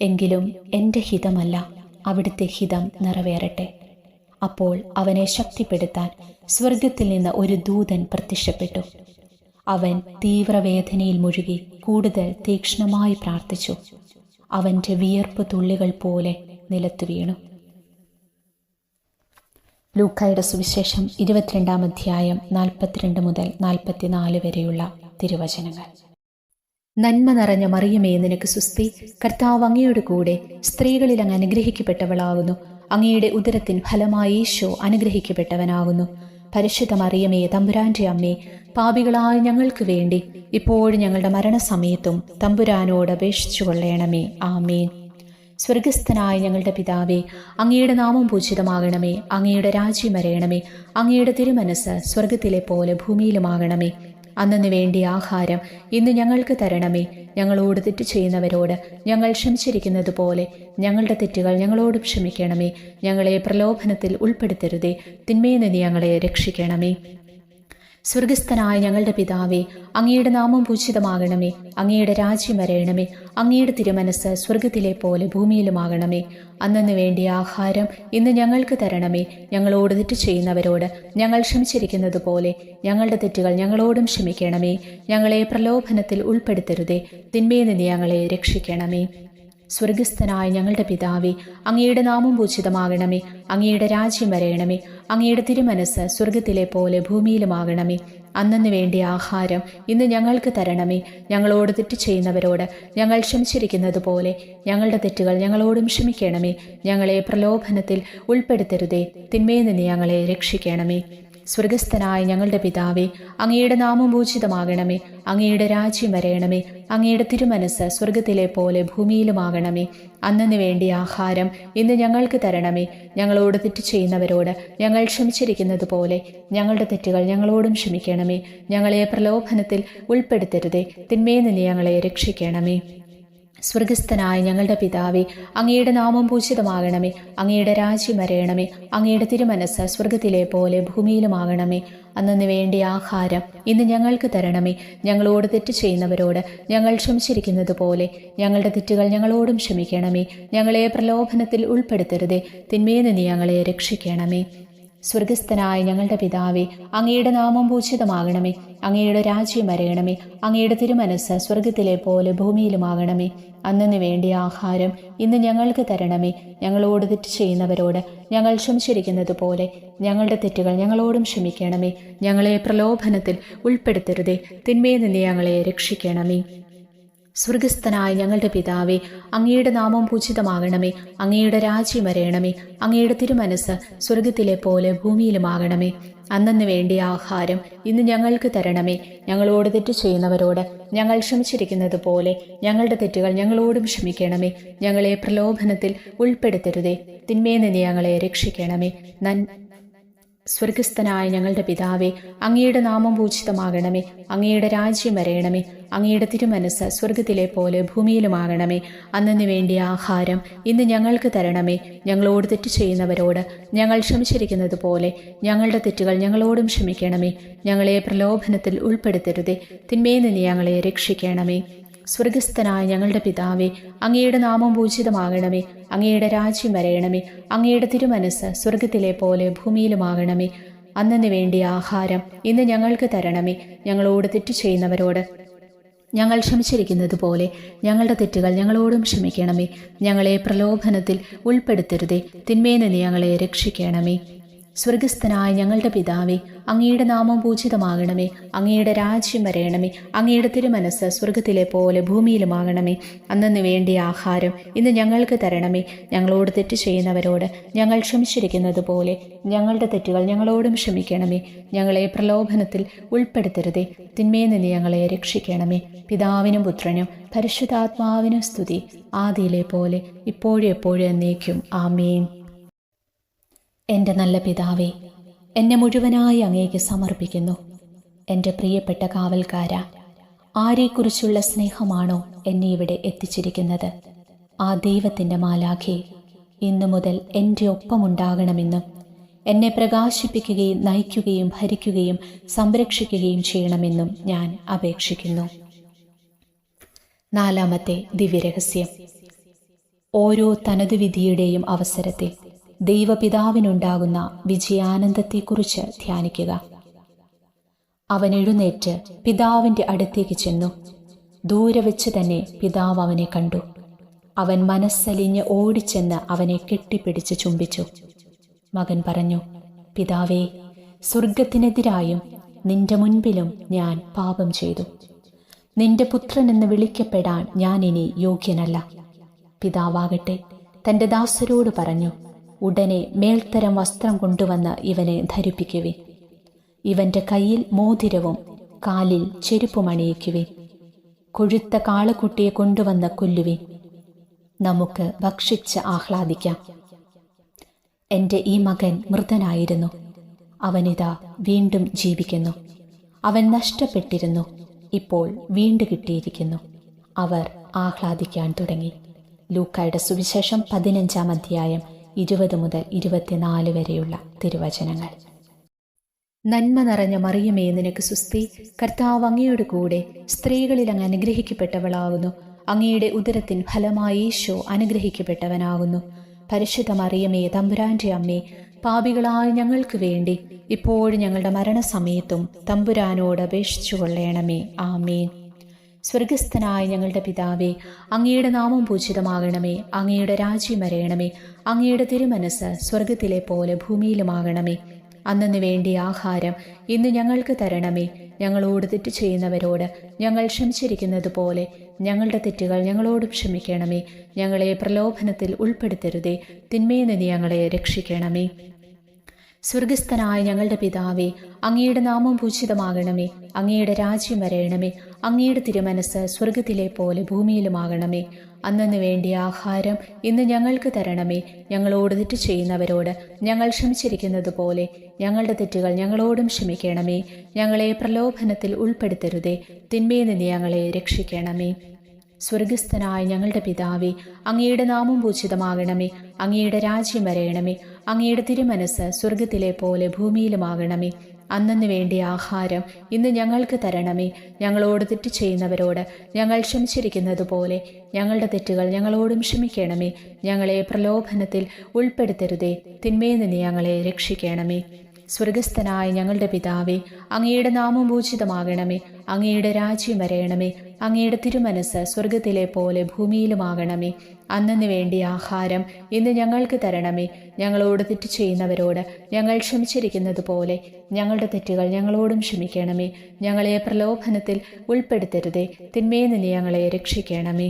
എങ്കിലും എൻ്റെ ഹിതമല്ല, അവിടുത്തെ ഹിതം നിറവേറട്ടെ. അപ്പോൾ അവനെ ശക്തിപ്പെടുത്താൻ സ്വർഗത്തിൽ നിന്ന് ഒരു ദൂതൻ പ്രത്യക്ഷപ്പെട്ടു. അവൻ തീവ്രവേദനയിൽ മുഴുകി കൂടുതൽ തീക്ഷ്ണമായി പ്രാർത്ഥിച്ചു. അവൻ്റെ വിയർപ്പ് തുള്ളികൾ പോലെ നിലത്തു വീണു. ലൂക്കായുടെ സുവിശേഷം 22-ാം അധ്യായം 42 മുതൽ 44 വരെയുള്ള തിരുവചനങ്ങൾ. നന്മ നിറഞ്ഞ മറിയമേ, നിനക്ക് സുസ്തി, കർത്താവ് അങ്ങയുടെ കൂടെ, സ്ത്രീകളിൽ അങ്ങ് അനുഗ്രഹിക്കപ്പെട്ടവളാകുന്നു. അങ്ങയുടെ ഉദരത്തിൻ ഫലമായി ഈശോ അനുഗ്രഹിക്കപ്പെട്ടവനാകുന്നു. പരിശുദ്ധ മറിയമേ, തമ്പുരാന്റെ അമ്മേ, പാപികളായ ഞങ്ങൾക്ക് വേണ്ടി ഇപ്പോഴും ഞങ്ങളുടെ മരണസമയത്തും തമ്പുരാനോട് അപേക്ഷിച്ചു കൊള്ളണമേ. ആമേൻ. സ്വർഗസ്ഥനായ ഞങ്ങളുടെ പിതാവേ, അങ്ങയുടെ നാമം പൂജിതമാകണമേ. അങ്ങയുടെ രാജ്യം വരയണമേ. അങ്ങയുടെ തിരുമനസ് സ്വർഗത്തിലെ പോലെ ഭൂമിയിലുമാകണമേ. അന്നന്ന് വേണ്ടി ആഹാരം ഇന്ന് ഞങ്ങൾക്ക് തരണമേ. ഞങ്ങളോട് തെറ്റ് ചെയ്യുന്നവരോട് ഞങ്ങൾ ക്ഷമിച്ചിരിക്കുന്നത് പോലെ ഞങ്ങളുടെ തെറ്റുകൾ ഞങ്ങളോട് ക്ഷമിക്കണമേ. ഞങ്ങളെ പ്രലോഭനത്തിൽ ഉൾപ്പെടുത്തരുതേ, തിന്മയിൽ നിന്ന് ഞങ്ങളെ രക്ഷിക്കണമേ. സ്വർഗസ്ഥനായ ഞങ്ങളുടെ പിതാവേ, അങ്ങയുടെ നാമം പൂജിതമാകണമേ. അങ്ങയുടെ രാജ്യം വരയണമേ. അങ്ങയുടെ തിരുമനസ് സ്വർഗത്തിലെ പോലെ ഭൂമിയിലുമാകണമേ. അന്നന്ന് വേണ്ടി ആഹാരം ഇന്ന് ഞങ്ങൾക്ക് തരണമേ. ഞങ്ങളോട് തെറ്റ് ചെയ്യുന്നവരോട് ഞങ്ങൾ ക്ഷമിച്ചിരിക്കുന്നത് പോലെ ഞങ്ങളുടെ തെറ്റുകൾ ഞങ്ങളോടും ക്ഷമിക്കണമേ. ഞങ്ങളെ പ്രലോഭനത്തിൽ ഉൾപ്പെടുത്തരുതേ, തിന്മയിൽ നിന്ന് ഞങ്ങളെ രക്ഷിക്കണമേ. സ്വർഗസ്ഥനായ ഞങ്ങളുടെ പിതാവേ, അങ്ങയുടെ നാമം പൂജിതമാകണമേ. അങ്ങയുടെ രാജ്യം വരയണമേ. അങ്ങയുടെ തിരുമനസ് സ്വർഗത്തിലെ പോലെ ഭൂമിയിലുമാകണമേ. അന്നന്ന് വേണ്ടിയ ആഹാരം ഇന്ന് ഞങ്ങൾക്ക് തരണമേ. ഞങ്ങളോട് തെറ്റ് ചെയ്യുന്നവരോട് ഞങ്ങൾ ക്ഷമിച്ചിരിക്കുന്നത് പോലെ ഞങ്ങളുടെ തെറ്റുകൾ ഞങ്ങളോടും ക്ഷമിക്കണമേ. ഞങ്ങളെ പ്രലോഭനത്തിൽ ഉൾപ്പെടുത്തരുതേ, തിന്മയിൽ നിന്ന് ഞങ്ങളെ രക്ഷിക്കണമേ. സ്വർഗസ്ഥനായ ഞങ്ങളുടെ പിതാവേ, അങ്ങയുടെ നാമം പൂജിതമാകണമേ. അങ്ങയുടെ രാജ്യം വരയണമേ. അങ്ങയുടെ തിരുമനസ് സ്വർഗത്തിലെ പോലെ ഭൂമിയിലുമാകണമേ. അന്നന്ന് വേണ്ടിയ ആഹാരം ഇന്ന് ഞങ്ങൾക്ക് തരണമേ. ഞങ്ങളോട് തെറ്റ് ചെയ്യുന്നവരോട് ഞങ്ങൾ ക്ഷമിച്ചിരിക്കുന്നത് പോലെ ഞങ്ങളുടെ തെറ്റുകൾ ഞങ്ങളോടും ക്ഷമിക്കണമേ. ഞങ്ങളെ പ്രലോഭനത്തിൽ ഉൾപ്പെടുത്തരുതേ, തിന്മയിൽ നിന്ന് ഞങ്ങളെ രക്ഷിക്കണമേ. സ്വർഗസ്ഥനായ ഞങ്ങളുടെ പിതാവേ, അങ്ങയുടെ നാമം പൂജിതമാകണമേ. അങ്ങയുടെ രാജ്യം വരയണമേ. അങ്ങയുടെ തിരുമനസ് സ്വർഗത്തിലെ പോലെ ഭൂമിയിലുമാകണമേ. അന്നന്ന് വേണ്ടിയ ആഹാരം ഇന്ന് ഞങ്ങൾക്ക് തരണമേ. ഞങ്ങളോട് തെറ്റ് ചെയ്യുന്നവരോട് ഞങ്ങൾ ക്ഷമിച്ചിരിക്കുന്നത് പോലെ ഞങ്ങളുടെ തെറ്റുകൾ ഞങ്ങളോടും ക്ഷമിക്കണമേ. ഞങ്ങളെ പ്രലോഭനത്തിൽ ഉൾപ്പെടുത്തരുതേ, തിന്മയിൽ നിന്ന് ഞങ്ങളെ രക്ഷിക്കണമേ. സ്വർഗസ്ഥനായ ഞങ്ങളുടെ പിതാവേ, അങ്ങയുടെ നാമം പൂജിതമാകണമേ. അങ്ങയുടെ രാജ്യം വരയണമേ. അങ്ങയുടെ തിരുമനസ് സ്വർഗത്തിലെ പോലെ ഭൂമിയിലുമാകണമേ. അന്നന്ന് വേണ്ടിയ ആഹാരം ഇന്ന് ഞങ്ങൾക്ക് തരണമേ. ഞങ്ങളോട് തെറ്റ് ചെയ്യുന്നവരോട് ഞങ്ങൾ ക്ഷമിച്ചിരിക്കുന്നത് പോലെ ഞങ്ങളുടെ തെറ്റുകൾ ഞങ്ങളോടും ക്ഷമിക്കണമേ. ഞങ്ങളെ പ്രലോഭനത്തിൽ ഉൾപ്പെടുത്തരുതേ, തിന്മയിൽ നിന്ന് ഞങ്ങളെ രക്ഷിക്കണമേ. സ്വർഗസ്ഥനായ ഞങ്ങളുടെ പിതാവേ, അങ്ങയുടെ നാമം പൂജിതമാകണമേ. അങ്ങയുടെ രാജ്യം വരയണമേ. അങ്ങയുടെ തിരുമനസ് സ്വർഗത്തിലെ പോലെ ഭൂമിയിലുമാകണമേ. അന്നന്ന് വേണ്ടിയ ആഹാരം ഇന്ന് ഞങ്ങൾക്ക് തരണമേ. ഞങ്ങളോട് തെറ്റ് ചെയ്യുന്നവരോട് ഞങ്ങൾ ക്ഷമിച്ചിരിക്കുന്നത് പോലെ ഞങ്ങളുടെ തെറ്റുകൾ ഞങ്ങളോടും ക്ഷമിക്കണമേ. ഞങ്ങളെ പ്രലോഭനത്തിൽ ഉൾപ്പെടുത്തരുതേ, തിന്മയിൽ നിന്ന് ഞങ്ങളെ രക്ഷിക്കണമേ. സ്വർഗസ്ഥനായ ഞങ്ങളുടെ പിതാവേ, അങ്ങയുടെ നാമം പൂജിതമാകണമേ. അങ്ങയുടെ രാജ്യം വരയണമേ. അങ്ങയുടെ തിരുമനസ് സ്വർഗത്തിലെ പോലെ ഭൂമിയിലുമാകണമേ. അന്നന്ന് വേണ്ടിയ ആഹാരം ഇന്ന് ഞങ്ങൾക്ക് തരണമേ. ഞങ്ങളോട് തെറ്റ് ചെയ്യുന്നവരോട് ഞങ്ങൾ ക്ഷമിച്ചിരിക്കുന്നത് പോലെ ഞങ്ങളുടെ തെറ്റുകൾ ഞങ്ങളോടും ക്ഷമിക്കണമേ. ഞങ്ങളെ പ്രലോഭനത്തിൽ ഉൾപ്പെടുത്തരുതേ, തിന്മയിൽ നിന്ന് ഞങ്ങളെ രക്ഷിക്കണമേ. സ്വർഗസ്ഥനായ ഞങ്ങളുടെ പിതാവേ, അങ്ങയുടെ നാമം പൂജിതമാകണമേ. അങ്ങയുടെ രാജ്യം വരയണമേ. അങ്ങയുടെ തിരുമനസ് സ്വർഗത്തിലെ പോലെ ഭൂമിയിലുമാകണമേ. അന്നന്ന് വേണ്ടിയ ആഹാരം ഇന്ന് ഞങ്ങൾക്ക് തരണമേ. ഞങ്ങളോട് തെറ്റ് ചെയ്യുന്നവരോട് ഞങ്ങൾ ക്ഷമിച്ചിരിക്കുന്നത് പോലെ ഞങ്ങളുടെ തെറ്റുകൾ ഞങ്ങളോടും ക്ഷമിക്കണമേ. ഞങ്ങളെ പ്രലോഭനത്തിൽ ഉൾപ്പെടുത്തരുതേ, തിന്മയിൽ നിന്ന് ഞങ്ങളെ രക്ഷിക്കണമേ. സ്വർഗസ്ഥനായ ഞങ്ങളുടെ പിതാവേ, അങ്ങയുടെ നാമം പൂജിതമാകണമേ. അങ്ങയുടെ രാജ്യം വരയണമേ. അങ്ങയുടെ തിരുമനസ് സ്വർഗത്തിലെ പോലെ ഭൂമിയിലുമാകണമേ. അന്നന്ന് വേണ്ടിയ ആഹാരം ഇന്ന് ഞങ്ങൾക്ക് തരണമേ. ഞങ്ങളോട് തെറ്റ് ചെയ്യുന്നവരോട് ഞങ്ങൾ ക്ഷമിച്ചിരിക്കുന്നത് പോലെ ഞങ്ങളുടെ തെറ്റുകൾ ഞങ്ങളോടും ക്ഷമിക്കണമേ. ഞങ്ങളെ പ്രലോഭനത്തിൽ ഉൾപ്പെടുത്തരുതേ, തിന്മയിൽ നിന്ന് ഞങ്ങളെ രക്ഷിക്കണമേ. പിതാവിനും പുത്രനും പരിശുദ്ധാത്മാവിനും സ്തുതി, ആദിയിലെ പോലെ ഇപ്പോഴും എപ്പോഴും എന്നേക്കും. ആമേൻ. എൻ്റെ നല്ല പിതാവേ, എന്നെ മുഴുവനായി അങ്ങേക്ക് സമർപ്പിക്കുന്നു. എൻ്റെ പ്രിയപ്പെട്ട കാവൽക്കാര, ആരെക്കുറിച്ചുള്ള സ്നേഹമാണോ എന്നെ ഇവിടെ എത്തിച്ചിരിക്കുന്നത്, ആ ദൈവത്തിൻ്റെ മാലാഖേ, ഇന്നു മുതൽ എൻ്റെ ഒപ്പമുണ്ടാകണമെന്നും എന്നെ പ്രകാശിപ്പിക്കുകയും നയിക്കുകയും ഭരിക്കുകയും സംരക്ഷിക്കുകയും ചെയ്യണമെന്നും ഞാൻ അപേക്ഷിക്കുന്നു. നാലാമത്തെ ദിവ്യരഹസ്യം. ഓരോ തനതു വിധിയുടെയും അവസരത്തിൽ ദൈവപിതാവിനുണ്ടാകുന്ന വിജയാനന്ദത്തെക്കുറിച്ച് ധ്യാനിക്കുക. അവൻ എഴുന്നേറ്റ് പിതാവിൻ്റെ അടുത്തേക്ക് ചെന്നു. ദൂരെ വെച്ച് തന്നെ പിതാവ് അവനെ കണ്ടു. അവൻ മനസ്സലിഞ്ഞ് ഓടിച്ചെന്ന് അവനെ കെട്ടിപ്പിടിച്ച് ചുംബിച്ചു. മകൻ പറഞ്ഞു, പിതാവേ, സ്വർഗത്തിനെതിരായും നിന്റെ മുൻപിലും ഞാൻ പാപം ചെയ്തു. നിന്റെ പുത്രനെന്ന് വിളിക്കപ്പെടാൻ ഞാൻ ഇനി യോഗ്യനല്ല. പിതാവാകട്ടെ തൻ്റെ ദാസരോട് പറഞ്ഞു, ഉടനെ മേൽത്തരം വസ്ത്രം കൊണ്ടുവന്ന് ഇവനെ ധരിപ്പിക്കുവിൻ. ഇവന്റെ കയ്യിൽ മോതിരവും കാലിൽ ചെരുപ്പുമണിയിക്കുവിൻ. കൊഴുത്ത കാളക്കുട്ടിയെ കൊണ്ടുവന്ന് കൊല്ലുവിൻ. നമുക്ക് ഭക്ഷിച്ച് ആഹ്ലാദിക്കാം. എൻ്റെ ഈ മകൻ മൃതനായിരുന്നു, അവനിതാ വീണ്ടും ജീവിക്കുന്നു. അവൻ നഷ്ടപ്പെട്ടിരുന്നു, ഇപ്പോൾ വീണ്ടു കിട്ടിയിരിക്കുന്നു. അവർ ആഹ്ലാദിക്കാൻ തുടങ്ങി. ലൂക്കായുടെ സുവിശേഷം 15-ാം അധ്യായം 20 മുതൽ 24 വരെയുള്ള തിരുവചനങ്ങൾ. നന്മ നിറഞ്ഞ മറിയമേ, നിനക്ക് സുസ്തി, കർത്താവ് അങ്ങയുടെ കൂടെ, സ്ത്രീകളിൽ അങ്ങ് അനുഗ്രഹിക്കപ്പെട്ടവളാകുന്നു. അങ്ങയുടെ ഉദരത്തിൻ ഫലമായി ഈശോ അനുഗ്രഹിക്കപ്പെട്ടവനാകുന്നു. പരിശുദ്ധ മറിയമേ, തമ്പുരാന്റെ അമ്മേ, പാപികളായ ഞങ്ങൾക്ക് വേണ്ടി ഇപ്പോഴും ഞങ്ങളുടെ മരണസമയത്തും തമ്പുരാനോട് അപേക്ഷിച്ചു കൊള്ളണമേ. ആമേൻ. സ്വർഗസ്ഥനായ ഞങ്ങളുടെ പിതാവേ, അങ്ങയുടെ നാമം പൂജിതമാകണമേ. അങ്ങയുടെ രാജ്യം വരയണമേ. അങ്ങയുടെ തിരുമനസ് സ്വർഗത്തിലെ പോലെ ഭൂമിയിലുമാകണമേ. അന്നന്ന് വേണ്ടിയ ആഹാരം ഇന്ന് ഞങ്ങൾക്ക് തരണമേ. ഞങ്ങളോട് തെറ്റ് ചെയ്യുന്നവരോട് ഞങ്ങൾ ക്ഷമിച്ചിരിക്കുന്നത് പോലെ ഞങ്ങളുടെ തെറ്റുകൾ ഞങ്ങളോടും ക്ഷമിക്കണമേ. ഞങ്ങളെ പ്രലോഭനത്തിൽ ഉൾപ്പെടുത്തരുതേ. തിന്മയിൽ നിന്ന് ഞങ്ങളെ രക്ഷിക്കണമേ. സ്വർഗസ്ഥനായ ഞങ്ങളുടെ പിതാവേ, അങ്ങയുടെ നാമം പൂജിതമാകണമേ. അങ്ങയുടെ രാജ്യം വരയണമേ. അങ്ങയുടെ തിരുമനസ് സ്വർഗത്തിലെ പോലെ ഭൂമിയിലുമാകണമേ. അന്നന്ന് വേണ്ടിയ ആഹാരം ഇന്ന് ഞങ്ങൾക്ക് തരണമേ. ഞങ്ങളോട് തെറ്റ് ചെയ്യുന്നവരോട് ഞങ്ങൾ ക്ഷമിച്ചിരിക്കുന്നത് പോലെ ഞങ്ങളുടെ തെറ്റുകൾ ഞങ്ങളോടും ക്ഷമിക്കണമേ. ഞങ്ങളെ പ്രലോഭനത്തിൽ ഉൾപ്പെടുത്തരുതേ. തിന്മയിൽ നിന്ന് ഞങ്ങളെ രക്ഷിക്കണമേ. സ്വർഗസ്ഥനായ ഞങ്ങളുടെ പിതാവേ, അങ്ങയുടെ നാമം പൂജിതമാകണമേ. അങ്ങയുടെ രാജ്യം വരയണമേ. അങ്ങയുടെ തിരുമനസ് സ്വർഗത്തിലെ പോലെ ഭൂമിയിലുമാകണമേ. അന്നന്ന് വേണ്ടിയ ആഹാരം ഇന്ന് ഞങ്ങൾക്ക് തരണമേ. ഞങ്ങളോട് തെറ്റ് ചെയ്യുന്നവരോട് ഞങ്ങൾ ക്ഷമിച്ചിരിക്കുന്നത് പോലെ ഞങ്ങളുടെ തെറ്റുകൾ ഞങ്ങളോടും ക്ഷമിക്കണമേ. ഞങ്ങളെ പ്രലോഭനത്തിൽ ഉൾപ്പെടുത്തരുതേ. തിന്മയിൽ നിന്ന് ഞങ്ങളെ രക്ഷിക്കണമേ. സ്വർഗസ്ഥനായ ഞങ്ങളുടെ പിതാവേ, അങ്ങയുടെ നാമം പൂജിതമാകണമേ. അങ്ങയുടെ രാജ്യം വരയണമേ. അങ്ങയുടെ തിരുമനസ് സ്വർഗത്തിലെ പോലെ ഭൂമിയിലുമാകണമേ. അന്നന്ന് വേണ്ടിയ ആഹാരം ഇന്ന് ഞങ്ങൾക്ക് തരണമേ. ഞങ്ങളോട് തെറ്റ് ചെയ്യുന്നവരോട് ഞങ്ങൾ ക്ഷമിച്ചിരിക്കുന്നത് പോലെ ഞങ്ങളുടെ തെറ്റുകൾ ഞങ്ങളോടും ക്ഷമിക്കണമേ. ഞങ്ങളെ പ്രലോഭനത്തിൽ ഉൾപ്പെടുത്തരുതേ. തിന്മയിൽ നിന്ന് ഞങ്ങളെ രക്ഷിക്കണമേ.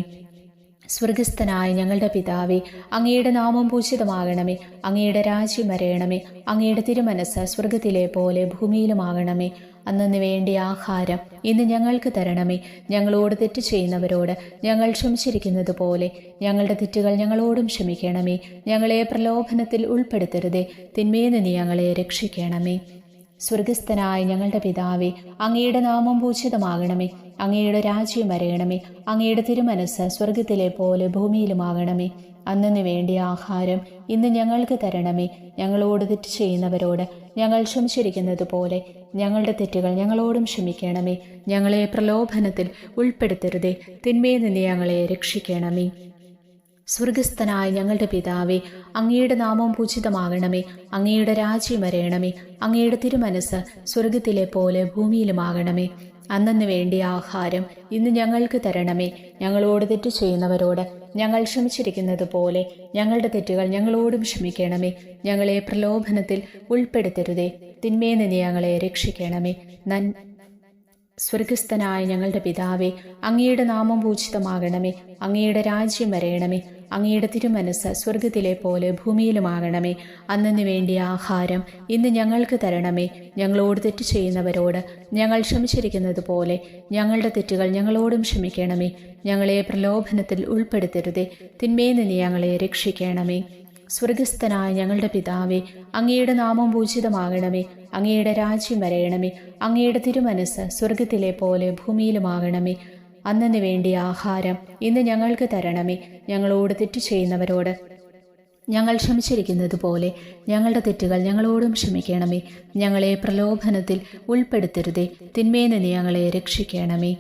സ്വർഗസ്ഥനായ ഞങ്ങളുടെ പിതാവേ, അങ്ങയുടെ നാമം പൂജിതമാകണമേ. അങ്ങയുടെ രാജ്യം വരയണമേ. അങ്ങയുടെ തിരുമനസ് സ്വർഗത്തിലെ പോലെ ഭൂമിയിലുമാകണമേ. അന്നന്ന് വേണ്ടിയ ആഹാരം ഇന്ന് ഞങ്ങൾക്ക് തരണമേ. ഞങ്ങളോട് തെറ്റ് ചെയ്യുന്നവരോട് ഞങ്ങൾ ക്ഷമിച്ചിരിക്കുന്നത് പോലെ ഞങ്ങളുടെ തെറ്റുകൾ ഞങ്ങളോടും ക്ഷമിക്കണമേ. ഞങ്ങളെ പ്രലോഭനത്തിൽ ഉൾപ്പെടുത്തരുതേ. തിന്മയിൽ നിന്ന് ഞങ്ങളെ രക്ഷിക്കണമേ. സ്വർഗസ്ഥനായ ഞങ്ങളുടെ പിതാവേ, അങ്ങയുടെ നാമം പൂജിതമാകണമേ. അങ്ങയുടെ രാജ്യം വരയണമേ. അങ്ങയുടെ തിരുമനസ് സ്വർഗത്തിലെ പോലെ ഭൂമിയിലുമാകണമേ. അന്നന്ന് വേണ്ടിയ ആഹാരം ഇന്ന് ഞങ്ങൾക്ക് തരണമേ. ഞങ്ങളോട് തെറ്റ് ചെയ്യുന്നവരോട് ഞങ്ങൾ ക്ഷമിച്ചിരിക്കുന്നത് പോലെ ഞങ്ങളുടെ തെറ്റുകൾ ഞങ്ങളോടും ക്ഷമിക്കണമേ. ഞങ്ങളെ പ്രലോഭനത്തിൽ ഉൾപ്പെടുത്തരുതേ. തിന്മയിൽ നിന്ന് ഞങ്ങളെ രക്ഷിക്കണമേ. സ്വർഗസ്ഥനായ ഞങ്ങളുടെ പിതാവേ, അങ്ങയുടെ നാമം പൂജിതമാകണമേ. അങ്ങയുടെ രാജ്യം വരയണമേ. അങ്ങയുടെ തിരുമനസ് സ്വർഗത്തിലെ പോലെ ഭൂമിയിലുമാകണമേ. അന്നന്ന് വേണ്ടിയ ആഹാരം ഇന്ന് ഞങ്ങൾക്ക് തരണമേ. ഞങ്ങളോട് തെറ്റ് ചെയ്യുന്നവരോട് ഞങ്ങൾ ക്ഷമിച്ചിരിക്കുന്നത് പോലെ ഞങ്ങളുടെ തെറ്റുകൾ ഞങ്ങളോടും ക്ഷമിക്കണമേ. ഞങ്ങളെ പ്രലോഭനത്തിൽ ഉൾപ്പെടുത്തരുതേ. തിന്മയിൽ നിന്ന് ഞങ്ങളെ രക്ഷിക്കണമേ. സ്വർഗസ്ഥനായ ഞങ്ങളുടെ പിതാവേ, അങ്ങയുടെ നാമം പൂജിതമാകണമേ. അങ്ങയുടെ രാജ്യം വരയണമേ. അങ്ങയുടെ തിരുമനസ് സ്വർഗത്തിലെ പോലെ ഭൂമിയിലുമാകണമേ. അന്നന്ന് വേണ്ടിയ ആഹാരം ഇന്ന് ഞങ്ങൾക്ക് തരണമേ. ഞങ്ങളോട് തെറ്റ് ചെയ്യുന്നവരോട് ഞങ്ങൾ ക്ഷമിച്ചിരിക്കുന്നത് പോലെ ഞങ്ങളുടെ തെറ്റുകൾ ഞങ്ങളോടും ക്ഷമിക്കണമേ. ഞങ്ങളെ പ്രലോഭനത്തിൽ ഉൾപ്പെടുത്തരുതേ. തിന്മയിൽ നിന്ന് ഞങ്ങളെ രക്ഷിക്കണമേ. സ്വർഗസ്ഥനായ ഞങ്ങളുടെ പിതാവേ, അങ്ങയുടെ നാമം പൂജിതമാകണമേ. അങ്ങയുടെ രാജ്യം വരയണമേ. അങ്ങയുടെ തിരുമനസ് സ്വർഗത്തിലെ പോലെ ഭൂമിയിലുമാകണമേ. അന്നന്ന് വേണ്ടിയ ആഹാരം ഇന്ന് ഞങ്ങൾക്ക് തരണമേ. ഞങ്ങളോട് തെറ്റ് ചെയ്യുന്നവരോട് ഞങ്ങൾ ക്ഷമിച്ചിരിക്കുന്നത് പോലെ ഞങ്ങളുടെ തെറ്റുകൾ ഞങ്ങളോടും ക്ഷമിക്കണമേ. ഞങ്ങളെ പ്രലോഭനത്തിൽ ഉൾപ്പെടുത്തരുതേ. തിന്മയിൽ നിന്ന് ഞങ്ങളെ രക്ഷിക്കണമേ.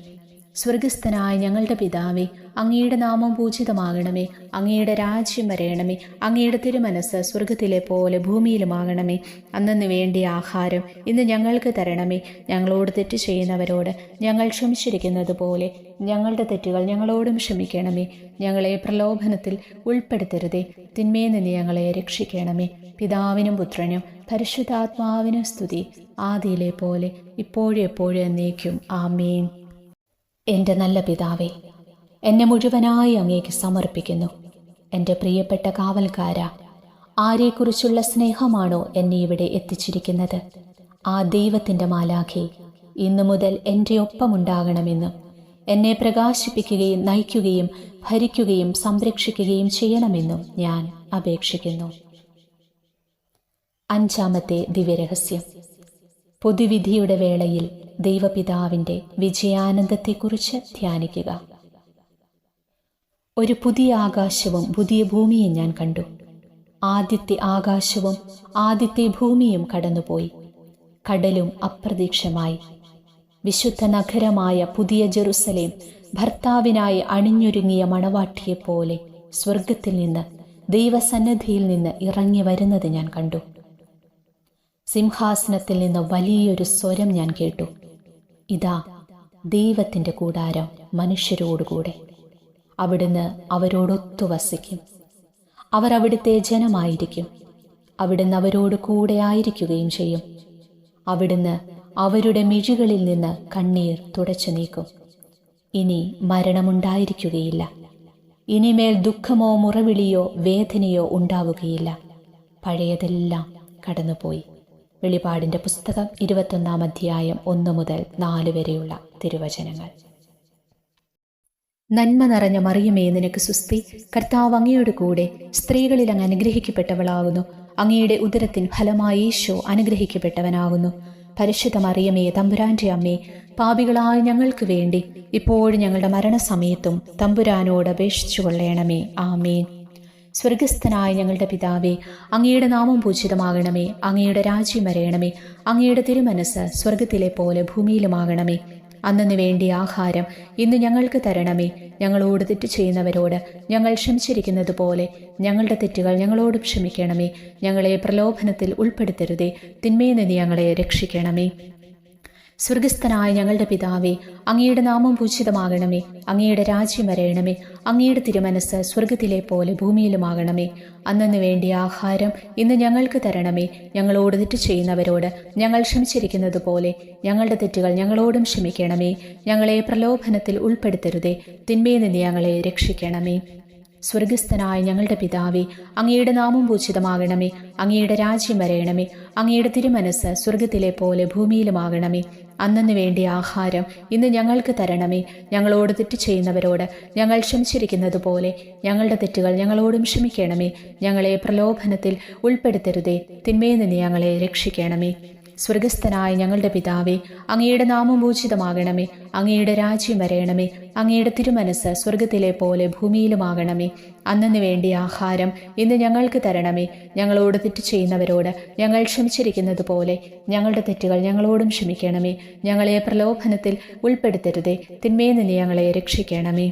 സ്വർഗസ്ഥനായ ഞങ്ങളുടെ പിതാവേ, അങ്ങയുടെ നാമം പൂജിതമാകണമേ. അങ്ങയുടെ രാജ്യം വരയണമേ. അങ്ങയുടെ തിരുമനസ് സ്വർഗത്തിലെ പോലെ ഭൂമിയിലുമാകണമേ. അന്നന്ന് വേണ്ടിയ ആഹാരം ഇന്ന് ഞങ്ങൾക്ക് തരണമേ. ഞങ്ങളോട് തെറ്റ് ചെയ്യുന്നവരോട് ഞങ്ങൾ ക്ഷമിച്ചിരിക്കുന്നത് പോലെ ഞങ്ങളുടെ തെറ്റുകൾ ഞങ്ങളോടും ക്ഷമിക്കണമേ. ഞങ്ങളെ പ്രലോഭനത്തിൽ ഉൾപ്പെടുത്തരുതേ. തിന്മയിൽ നിന്ന് ഞങ്ങളെ രക്ഷിക്കണമേ. പിതാവിനും പുത്രനും പരിശുദ്ധാത്മാവിനും സ്തുതി, ആദിയിലെ പോലെ ഇപ്പോഴും എപ്പോഴും എന്നേക്കും. ആമേൻ. എൻ്റെ നല്ല പിതാവേ, എന്നെ മുഴുവനായി അങ്ങേക്ക് സമർപ്പിക്കുന്നു. എൻ്റെ പ്രിയപ്പെട്ട കാവൽക്കാര, ആരെക്കുറിച്ചുള്ള സ്നേഹമാണോ എന്നെ ഇവിടെ എത്തിച്ചിരിക്കുന്നത്? ആ ദൈവത്തിൻ്റെ മാലാഖേ, ഇന്നു മുതൽ എൻ്റെ ഒപ്പമുണ്ടാകണമെന്നും എന്നെ പ്രകാശിപ്പിക്കുകയും നയിക്കുകയും ഭരിക്കുകയും സംരക്ഷിക്കുകയും ചെയ്യണമെന്നും ഞാൻ അപേക്ഷിക്കുന്നു. അഞ്ചാമത്തെ ദിവ്യരഹസ്യം. പൊതുവിധിയുടെ വേളയിൽ ദൈവപിതാവിൻ്റെ വിജയാനന്ദത്തെക്കുറിച്ച് ധ്യാനിക്കുക. ഒരു പുതിയ ആകാശവും പുതിയ ഭൂമിയും ഞാൻ കണ്ടു. ആദ്യത്തെ ആകാശവും ആദ്യത്തെ ഭൂമിയും കടന്നുപോയി. കടലും അപ്രത്യക്ഷമായി. വിശുദ്ധ നഗരമായ പുതിയ ജെറുസലേം ഭർത്താവിനായി അണിഞ്ഞൊരുങ്ങിയ മണവാട്ടിയെപ്പോലെ സ്വർഗത്തിൽ നിന്ന് ദൈവസന്നിധിയിൽ നിന്ന് ഇറങ്ങി വരുന്നത് ഞാൻ കണ്ടു. സിംഹാസനത്തിൽ നിന്ന് വലിയൊരു സ്വരം ഞാൻ കേട്ടു. ഇതാ, ദൈവത്തിൻ്റെ കൂടാരം മനുഷ്യരോടുകൂടെ. അവിടുന്ന് അവരോടൊത്തു വസിക്കും. അവർ അവിടുത്തെ ജനമായിരിക്കും. അവിടുന്ന് അവരോട് കൂടെ ആയിരിക്കുകയും ചെയ്യും. അവിടുന്ന് അവരുടെ മിഴികളിൽ നിന്ന് കണ്ണീർ തുടച്ചു നീക്കും. ഇനി മരണമുണ്ടായിരിക്കുകയില്ല. ഇനിമേൽ ദുഃഖമോ മുറവിളിയോ വേദനയോ ഉണ്ടാവുകയില്ല. പഴയതെല്ലാം കടന്നുപോയി. വെളിപാടിൻ്റെ പുസ്തകം 21 അധ്യായം 1 മുതൽ 4 വരെയുള്ള തിരുവചനങ്ങൾ. നന്മ നിറഞ്ഞ മറിയമേ, നിനക്ക് സുസ്തി. കർത്താവ് അങ്ങയുടെ കൂടെ, സ്ത്രീകളിൽ അങ്ങ് അനുഗ്രഹിക്കപ്പെട്ടവളാകുന്നു. അങ്ങയുടെ ഉദരത്തിൻ ഫലമായി ഈശോ അനുഗ്രഹിക്കപ്പെട്ടവനാകുന്നു. പരിശുദ്ധ മറിയമേ, തമ്പുരാന്റെ അമ്മേ, പാപികളായ ഞങ്ങൾക്ക് വേണ്ടി ഇപ്പോഴും ഞങ്ങളുടെ മരണസമയത്തും തമ്പുരാനോട് അപേക്ഷിച്ചു കൊള്ളണമേ. ആമേൻ. സ്വർഗസ്ഥനായ ഞങ്ങളുടെ പിതാവേ, അങ്ങയുടെ നാമം പൂജിതമാകണമേ. അങ്ങയുടെ രാജ്യം വരയണമേ. അങ്ങയുടെ തിരുമനസ് സ്വർഗത്തിലെ പോലെ ഭൂമിയിലുമാകണമേ. അന്നു വേണ്ടി ആഹാരം ഇന്ന് ഞങ്ങൾക്ക് തരണമേ. ഞങ്ങളോട് തെറ്റ് ചെയ്യുന്നവരോട് ഞങ്ങൾ ക്ഷമിച്ചിരിക്കുന്നത് പോലെ ഞങ്ങളുടെ തെറ്റുകൾ ഞങ്ങളോടും ക്ഷമിക്കണമേ. ഞങ്ങളെ പ്രലോഭനത്തിൽ ഉൾപ്പെടുത്തരുതേ. തിന്മയിൽ നിന്ന് ഞങ്ങളെ രക്ഷിക്കണമേ. സ്വർഗസ്ഥനായ ഞങ്ങളുടെ പിതാവേ, അങ്ങയുടെ നാമം പൂജിതമാകണമേ. അങ്ങയുടെ രാജ്യം വരയണമേ. അങ്ങയുടെ തിരുമനസ് സ്വർഗത്തിലെ പോലെ ഭൂമിയിലുമാകണമേ. അന്നു വേണ്ടി ആഹാരം ഇന്ന് ഞങ്ങൾക്ക് തരണമേ. ഞങ്ങളോട് തെറ്റ് ചെയ്യുന്നവരോട് ഞങ്ങൾ ക്ഷമിച്ചിരിക്കുന്നത് പോലെ ഞങ്ങളുടെ തെറ്റുകൾ ഞങ്ങളോടും ക്ഷമിക്കണമേ. ഞങ്ങളെ പ്രലോഭനത്തിൽ ഉൾപ്പെടുത്തരുതേ. തിന്മയിൽ നിന്ന് ഞങ്ങളെ രക്ഷിക്കണമേ. സ്വർഗസ്ഥനായ ഞങ്ങളുടെ പിതാവേ, അങ്ങയുടെ നാമം പൂജിതമാകണമേ. അങ്ങയുടെ രാജ്യം വരയണമേ. അങ്ങയുടെ തിരുമനസ് സ്വർഗത്തിലെ പോലെ ഭൂമിയിലുമാകണമേ. അന്നു വേണ്ടി ആഹാരം ഇന്ന് ഞങ്ങൾക്ക് തരണമേ. ഞങ്ങളോട് തെറ്റ് ചെയ്യുന്നവരോട് ഞങ്ങൾ ക്ഷമിച്ചിരിക്കുന്നത് പോലെ ഞങ്ങളുടെ തെറ്റുകൾ ഞങ്ങളോടും ക്ഷമിക്കണമേ. ഞങ്ങളെ പ്രലോഭനത്തിൽ ഉൾപ്പെടുത്തരുതേ. തിന്മയിൽ നിന്ന് ഞങ്ങളെ രക്ഷിക്കണമേ. സ്വർഗസ്ഥനായ ഞങ്ങളുടെ പിതാവേ, അങ്ങയുടെ നാമം പൂജിതമാകണമേ. അങ്ങയുടെ രാജ്യം വരയണമേ. അങ്ങയുടെ തിരുമനസ് സ്വർഗത്തിലെ പോലെ ഭൂമിയിലുമാകണമേ. അന്നു വേണ്ടി ആഹാരം ഇന്ന് ഞങ്ങൾക്ക് തരണമേ. ഞങ്ങളോട് തെറ്റ് ചെയ്യുന്നവരോട് ഞങ്ങൾ ക്ഷമിച്ചിരിക്കുന്നത് പോലെ ഞങ്ങളുടെ തെറ്റുകൾ ഞങ്ങളോടും ക്ഷമിക്കണമേ. ഞങ്ങളെ പ്രലോഭനത്തിൽ ഉൾപ്പെടുത്തരുതേ. തിന്മയിൽ നിന്ന് ഞങ്ങളെ രക്ഷിക്കണമേ.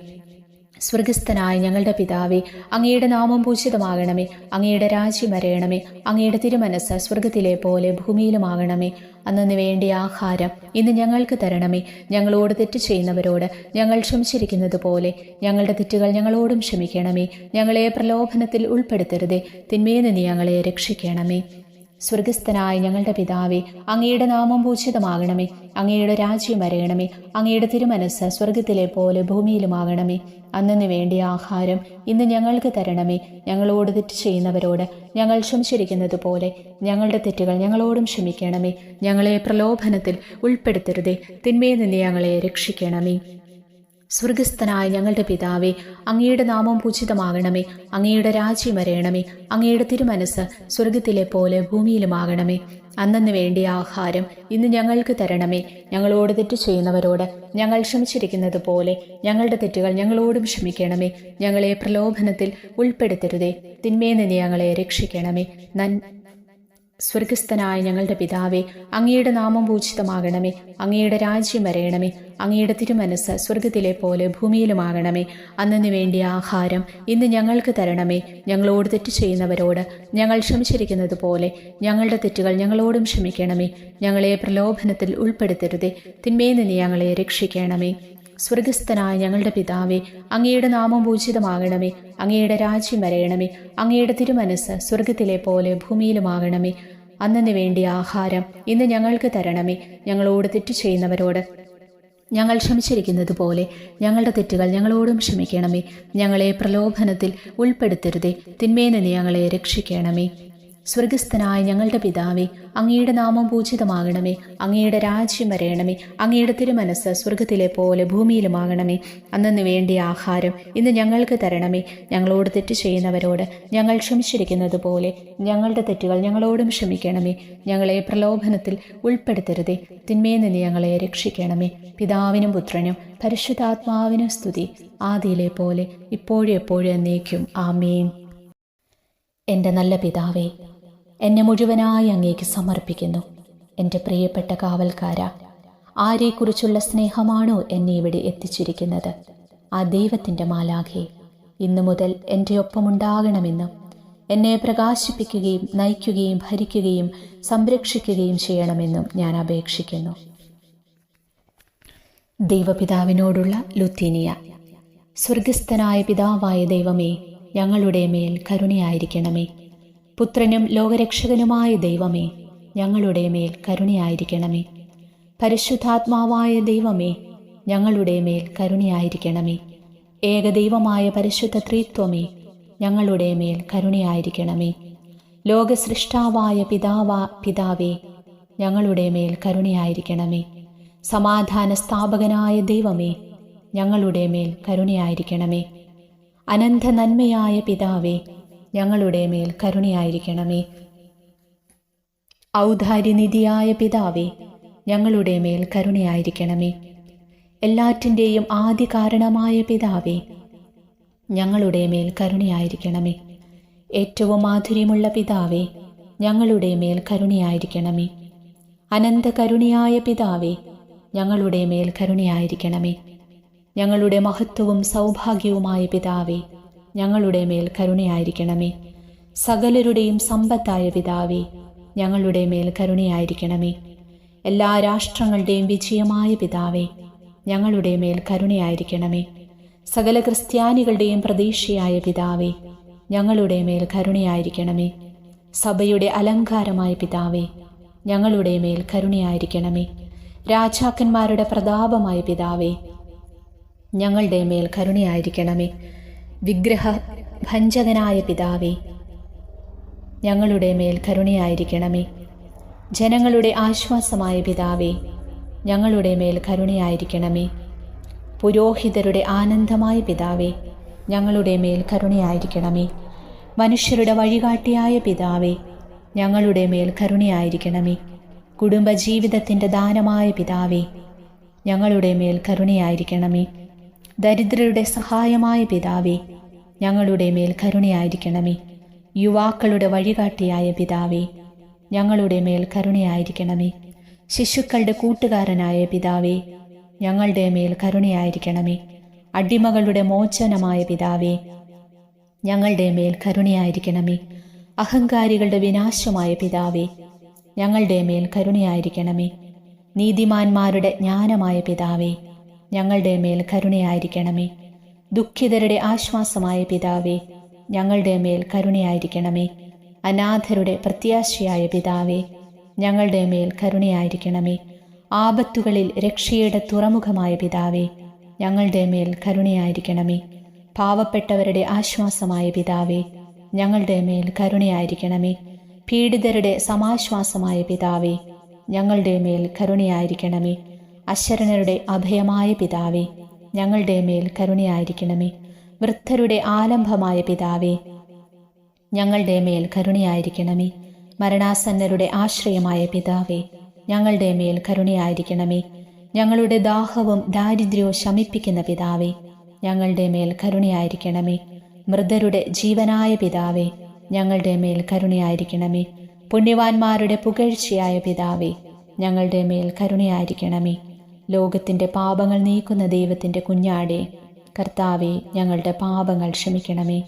സ്വർഗസ്ഥനായ ഞങ്ങളുടെ പിതാവേ, അങ്ങയുടെ നാമം പൂജിതമാകണമേ. അങ്ങയുടെ രാജ്യം വരയണമേ. അങ്ങയുടെ തിരുമനസ് സ്വർഗത്തിലെ പോലെ ഭൂമിയിലുമാകണമേ. അന്നു വേണ്ടി ആഹാരം ഇന്ന് ഞങ്ങൾക്ക് തരണമേ. ഞങ്ങളോട് തെറ്റ് ചെയ്യുന്നവരോട് ഞങ്ങൾ ക്ഷമിച്ചിരിക്കുന്നത് പോലെ ഞങ്ങളുടെ തെറ്റുകൾ ഞങ്ങളോടും ക്ഷമിക്കണമേ. ഞങ്ങളെ പ്രലോഭനത്തിൽ ഉൾപ്പെടുത്തരുതേ. തിന്മയിൽ നിന്ന് ഞങ്ങളെ രക്ഷിക്കണമേ. സ്വർഗസ്ഥനായ ഞങ്ങളുടെ പിതാവേ, അങ്ങയുടെ നാമം പൂജിതമാകണമേ. അങ്ങയുടെ രാജ്യം വരയണമേ. അങ്ങയുടെ തിരുമനസ് സ്വർഗത്തിലെ പോലെ ഭൂമിയിലുമാകണമേ. അന്നു വേണ്ടി ആഹാരം ഇന്ന് ഞങ്ങൾക്ക് തരണമേ. ഞങ്ങളോട് തെറ്റ് ചെയ്യുന്നവരോട് ഞങ്ങൾ ക്ഷമിച്ചിരിക്കുന്നത് പോലെ ഞങ്ങളുടെ തെറ്റുകൾ ഞങ്ങളോടും ക്ഷമിക്കണമേ. ഞങ്ങളെ പ്രലോഭനത്തിൽ ഉൾപ്പെടുത്തരുതേ. തിന്മയിൽ നിന്ന് ഞങ്ങളെ രക്ഷിക്കണമേ. സ്വർഗസ്ഥനായ ഞങ്ങളുടെ പിതാവേ, അങ്ങയുടെ നാമം പൂജിതമാകണമേ. അങ്ങയുടെ രാജ്യം വരയണമേ. അങ്ങയുടെ തിരുമനസ് സ്വർഗത്തിലെ പോലെ ഭൂമിയിലുമാകണമേ. അന്നു വേണ്ടി ആഹാരം ഇന്ന് ഞങ്ങൾക്ക് തരണമേ. ഞങ്ങളോട് തെറ്റ് ചെയ്യുന്നവരോട് ഞങ്ങൾ ക്ഷമിച്ചിരിക്കുന്നത് പോലെ ഞങ്ങളുടെ തെറ്റുകൾ ഞങ്ങളോടും ക്ഷമിക്കണമേ. ഞങ്ങളെ പ്രലോഭനത്തിൽ ഉൾപ്പെടുത്തരുതേ. തിന്മയിൽ നിന്ന് ഞങ്ങളെ രക്ഷിക്കണമേ. സ്വർഗസ്ഥനായ ഞങ്ങളുടെ പിതാവേ, അങ്ങയുടെ നാമം പൂജിതമാകണമേ. അങ്ങയുടെ രാജ്യം വരയണമേ. അങ്ങയുടെ തിരുമനസ് സ്വർഗത്തിലെ പോലെ ഭൂമിയിലുമാകണമേ. അന്നു വേണ്ടി ആഹാരം ഇന്ന് ഞങ്ങൾക്ക് തരണമേ. ഞങ്ങളോട് തെറ്റ് ചെയ്യുന്നവരോട് ഞങ്ങൾ ക്ഷമിച്ചിരിക്കുന്നത് പോലെ ഞങ്ങളുടെ തെറ്റുകൾ ഞങ്ങളോടും ക്ഷമിക്കണമേ. ഞങ്ങളെ പ്രലോഭനത്തിൽ ഉൾപ്പെടുത്തരുതേ. തിന്മയിൽ നിന്ന് ഞങ്ങളെ രക്ഷിക്കണമേ. സ്വർഗസ്ഥനായ ഞങ്ങളുടെ പിതാവേ, അങ്ങയുടെ നാമം പൂജിതമാകണമേ. അങ്ങയുടെ രാജ്യം വരയണമേ. അങ്ങയുടെ തിരുമനസ് സ്വർഗത്തിലെ പോലെ ഭൂമിയിലുമാകണമേ. അന്നു വേണ്ടി ആഹാരം ഇന്ന് ഞങ്ങൾക്ക് തരണമേ. ഞങ്ങളോട് തെറ്റ് ചെയ്യുന്നവരോട് ഞങ്ങൾ ക്ഷമിച്ചിരിക്കുന്നത് പോലെ ഞങ്ങളുടെ തെറ്റുകൾ ഞങ്ങളോടും ക്ഷമിക്കണമേ. ഞങ്ങളെ പ്രലോഭനത്തിൽ ഉൾപ്പെടുത്തരുതേ. തിന്മയിൽ നിന്ന് ഞങ്ങളെ രക്ഷിക്കണമേ. സ്വർഗസ്ഥനായ ഞങ്ങളുടെ പിതാവേ, അങ്ങയുടെ നാമം പൂജിതമാകണമേ. അങ്ങയുടെ രാജ്യം വരയണമേ. അങ്ങയുടെ തിരുമനസ് സ്വർഗത്തിലെ പോലെ ഭൂമിയിലുമാകണമേ. അന്നു വേണ്ടി ആഹാരം ഇന്ന് ഞങ്ങൾക്ക് തരണമേ. ഞങ്ങളോട് തെറ്റ് ചെയ്യുന്നവരോട് ഞങ്ങൾ ക്ഷമിച്ചിരിക്കുന്നത് പോലെ ഞങ്ങളുടെ തെറ്റുകൾ ഞങ്ങളോടും ക്ഷമിക്കണമേ. ഞങ്ങളെ പ്രലോഭനത്തിൽ ഉൾപ്പെടുത്തരുതേ. തിന്മയിൽ നിന്ന് ഞങ്ങളെ രക്ഷിക്കണമേ. പിതാവിനും പുത്രനും പരിശുദ്ധാത്മാവിനും സ്തുതി, ആദിയിലെ പോലെ ഇപ്പോഴും എപ്പോഴും എന്നേക്കും. ആമേൻ. എൻ്റെ നല്ല പിതാവേ, എന്നെ മുഴുവനായി അങ്ങേക്ക് സമർപ്പിക്കുന്നു. എൻ്റെ പ്രിയപ്പെട്ട കാവൽക്കാര, ആരെക്കുറിച്ചുള്ള സ്നേഹമാണോ എന്നെ ഇവിടെ എത്തിച്ചിരിക്കുന്നത്, ആ ദൈവത്തിൻ്റെ മാലാഖേ, ഇന്നു മുതൽ എൻ്റെ ഒപ്പമുണ്ടാകണമെന്നും എന്നെ പ്രകാശിപ്പിക്കുകയും നയിക്കുകയും ഭരിക്കുകയും സംരക്ഷിക്കുകയും ചെയ്യണമെന്നും ഞാൻ അപേക്ഷിക്കുന്നു. ദൈവപിതാവിനോടുള്ള ലുത്തീനിയ. സ്വർഗസ്ഥനായ പിതാവായ ദൈവമേ, ഞങ്ങളുടെ മേൽ കരുണയായിരിക്കണമേ. പുത്രനും ലോകരക്ഷകനുമായ ദൈവമേ, ഞങ്ങളുടെ മേൽ കരുണയായിരിക്കണമേ. പരിശുദ്ധാത്മാവായ ദൈവമേ, ഞങ്ങളുടെ മേൽ കരുണയായിരിക്കണമേ. ഏകദൈവമായ പരിശുദ്ധ ത്രിത്വമേ, ഞങ്ങളുടെ മേൽ കരുണയായിരിക്കണമേ. ലോകസൃഷ്ടാവായ പിതാവേ, ഞങ്ങളുടെ മേൽ കരുണയായിരിക്കണമേ. സമാധാന സ്ഥാപകനായ ദൈവമേ, ഞങ്ങളുടെ മേൽ കരുണയായിരിക്കണമേ. അനന്ത നന്മയായ പിതാവേ, ഞങ്ങളുടെ മേൽ കരുണയായിരിക്കണമേ. ഔദാര്യനിധിയായ പിതാവേ, ഞങ്ങളുടെ മേൽ കരുണയായിരിക്കണമേ. എല്ലാറ്റിൻ്റെയും ആദി കാരണമായ പിതാവേ, ഞങ്ങളുടെ മേൽ കരുണയായിരിക്കണമേ. ഏറ്റവും മാധുര്യമുള്ള പിതാവേ, ഞങ്ങളുടെ മേൽ കരുണയായിരിക്കണമേ. അനന്ത കരുണയായ പിതാവേ, ഞങ്ങളുടെ മേൽ കരുണയായിരിക്കണമേ. ഞങ്ങളുടെ മഹത്വവും സൗഭാഗ്യവുമായ പിതാവേ, ഞങ്ങളുടെ മേൽ കരുണയായിരിക്കണമേ. സകലരുടെയും സമ്പത്തായ പിതാവേ, ഞങ്ങളുടെ മേൽ കരുണയായിരിക്കണമേ. എല്ലാ രാഷ്ട്രങ്ങളുടെയും വിജയമായ പിതാവേ, ഞങ്ങളുടെ മേൽ കരുണയായിരിക്കണമേ. സകല ക്രിസ്ത്യാനികളുടെയും പ്രതീക്ഷയായ പിതാവേ, ഞങ്ങളുടെ മേൽ കരുണയായിരിക്കണമേ. സഭയുടെ അലങ്കാരമായ പിതാവേ, ഞങ്ങളുടെ മേൽ കരുണയായിരിക്കണമേ. രാജാക്കന്മാരുടെ പ്രതാപമായ പിതാവേ, ഞങ്ങളുടെ മേൽ കരുണയായിരിക്കണമേ. വിഗ്രഹഭഞ്ജകനായ പിതാവേ, ഞങ്ങളുടെ മേൽ കരുണയായിരിക്കണമേ. ജനങ്ങളുടെ ആശ്വാസമായ പിതാവേ, ഞങ്ങളുടെ മേൽ കരുണയായിരിക്കണമേ. പുരോഹിതരുടെ ആനന്ദമായ പിതാവേ, ഞങ്ങളുടെ മേൽ കരുണയായിരിക്കണമേ. മനുഷ്യരുടെ വഴികാട്ടിയായ പിതാവേ, ഞങ്ങളുടെ മേൽ കരുണയായിരിക്കണമേ. കുടുംബജീവിതത്തിൻ്റെ ദാനമായ പിതാവേ, ഞങ്ങളുടെ മേൽ കരുണയായിരിക്കണമേ. ദരിദ്രരുടെ സഹായമായ പിതാവേ, ഞങ്ങളുടെ മേൽ കരുണയായിരിക്കണമേ. യുവാക്കളുടെ വഴികാട്ടിയായ പിതാവേ, ഞങ്ങളുടെ മേൽ കരുണയായിരിക്കണമേ. ശിശുക്കളുടെ കൂട്ടുകാരനായ പിതാവേ, ഞങ്ങളുടെ മേൽ കരുണയായിരിക്കണമേ. അടിമകളുടെ മോചനമായ പിതാവേ, ഞങ്ങളുടെ മേൽ കരുണയായിരിക്കണമേ. അഹങ്കാരികളുടെ വിനാശമായ പിതാവേ, ഞങ്ങളുടെ മേൽ കരുണയായിരിക്കണമേ. നീതിമാന്മാരുടെ ജ്ഞാനമായ പിതാവേ, ഞങ്ങളുടെ മേൽ കരുണയായിരിക്കണമേ. ദുഃഖിതരുടെ ആശ്വാസമായ പിതാവേ, ഞങ്ങളുടെ മേൽ കരുണയായിരിക്കണമേ. അനാഥരുടെ പ്രത്യാശയായ പിതാവേ, ഞങ്ങളുടെ മേൽ കരുണയായിരിക്കണമേ. ആപത്തുകളിൽ രക്ഷയുടെ തുറമുഖമായ പിതാവേ, ഞങ്ങളുടെ മേൽ കരുണയായിരിക്കണമേ. പാവപ്പെട്ടവരുടെ ആശ്വാസമായ പിതാവേ, ഞങ്ങളുടെ മേൽ കരുണയായിരിക്കണമേ. പീഡിതരുടെ സമാശ്വാസമായ പിതാവേ, ഞങ്ങളുടെ മേൽ കരുണയായിരിക്കണമേ. അശരണരുടെ അഭയമായ പിതാവേ, ഞങ്ങളുടെ മേൽ കരുണയായിരിക്കണമേ. വൃദ്ധരുടെ ആലംബമായ പിതാവേ, ഞങ്ങളുടെ മേൽ കരുണയായിരിക്കണമേ. മരണാസന്നരുടെ ആശ്രയമായ പിതാവേ, ഞങ്ങളുടെ മേൽ കരുണയായിരിക്കണമേ. ഞങ്ങളുടെ ദാഹവും ദാരിദ്ര്യവും ശമിപ്പിക്കുന്ന പിതാവേ, ഞങ്ങളുടെ മേൽ കരുണയായിരിക്കണമേ. മൃതരുടെ ജീവനായ പിതാവേ, ഞങ്ങളുടെ മേൽ കരുണയായിരിക്കണമേ. പുണ്യവാന്മാരുടെ പുകഴ്ചയായ പിതാവേ, ഞങ്ങളുടെ മേൽ കരുണയായിരിക്കണമേ. ലോകത്തിൻ്റെ പാപങ്ങൾ നീക്കുന്ന ദൈവത്തിൻ്റെ കുഞ്ഞാടേ, കർത്താവേ, ഞങ്ങളുടെ പാപങ്ങൾ ക്ഷമിക്കണമേ.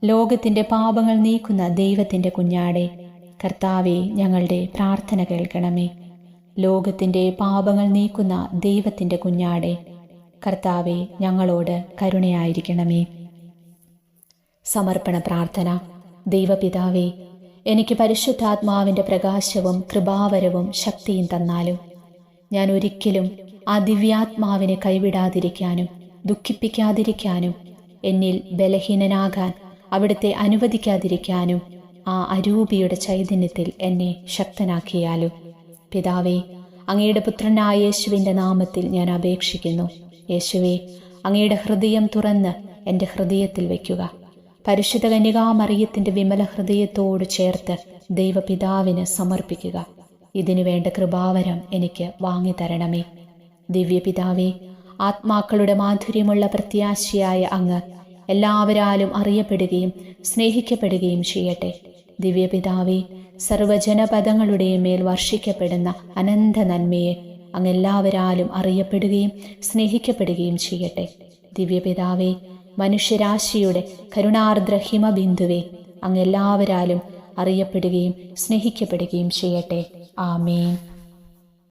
ലോകത്തിൻ്റെ പാപങ്ങൾ നീക്കുന്ന ദൈവത്തിൻ്റെ കുഞ്ഞാടേ, കർത്താവേ, ഞങ്ങളുടെ പ്രാർത്ഥന കേൾക്കണമേ. ലോകത്തിൻ്റെ പാപങ്ങൾ നീക്കുന്ന ദൈവത്തിൻ്റെ കുഞ്ഞാടേ, കർത്താവേ, ഞങ്ങളോട് കരുണയായിരിക്കണമേ. സമർപ്പണ പ്രാർത്ഥന. ദൈവപിതാവേ, എനിക്ക് പരിശുദ്ധാത്മാവിൻ്റെ പ്രകാശവും കൃപാവരവും ശക്തിയും തന്നാലും ഞാൻ ഒരിക്കലും ആ ദിവ്യാത്മാവിനെ കൈവിടാതിരിക്കാനും ദുഃഖിപ്പിക്കാതിരിക്കാനും എന്നിൽ ബലഹീനനാകാൻ അവിടുത്തെ അനുവദിക്കാതിരിക്കാനും ആ അരൂപിയുടെ ചൈതന്യത്തിൽ എന്നെ ശക്തനാക്കിയാലും. പിതാവേ, അങ്ങയുടെ പുത്രനായ യേശുവിൻ്റെ നാമത്തിൽ ഞാൻ അപേക്ഷിക്കുന്നു. യേശുവേ, അങ്ങയുടെ ഹൃദയം തുറന്ന് എൻ്റെ ഹൃദയത്തിൽ വയ്ക്കുക. പരിശുദ്ധ കന്യകാമറിയത്തിൻ്റെ വിമല ഹൃദയത്തോട് ചേർത്ത് ദൈവപിതാവിന് സമർപ്പിക്കുക. ഇതിനു വേണ്ട കൃപാവരം എനിക്ക് വാങ്ങിത്തരണമേ. ദിവ്യപിതാവേ, ആത്മാക്കളുടെ മാധുര്യമുള്ള പ്രത്യാശയായ അങ്ങ് എല്ലാവരാലും അറിയപ്പെടുകയും സ്നേഹിക്കപ്പെടുകയും ചെയ്യട്ടെ. ദിവ്യപിതാവേ, സർവജനപദങ്ങളുടെയും മേൽ വർഷിക്കപ്പെടുന്ന അനന്ത നന്മയെ അങ്ങ് എല്ലാവരാലും അറിയപ്പെടുകയും സ്നേഹിക്കപ്പെടുകയും ചെയ്യട്ടെ. ദിവ്യപിതാവേ, മനുഷ്യരാശിയുടെ കരുണാർദ്ര ഹിമബിന്ദുവേ, അങ്ങ് എല്ലാവരാലും അറിയപ്പെടുകയും സ്നേഹിക്കപ്പെടുകയും ചെയ്യട്ടെ. ആമേൻ.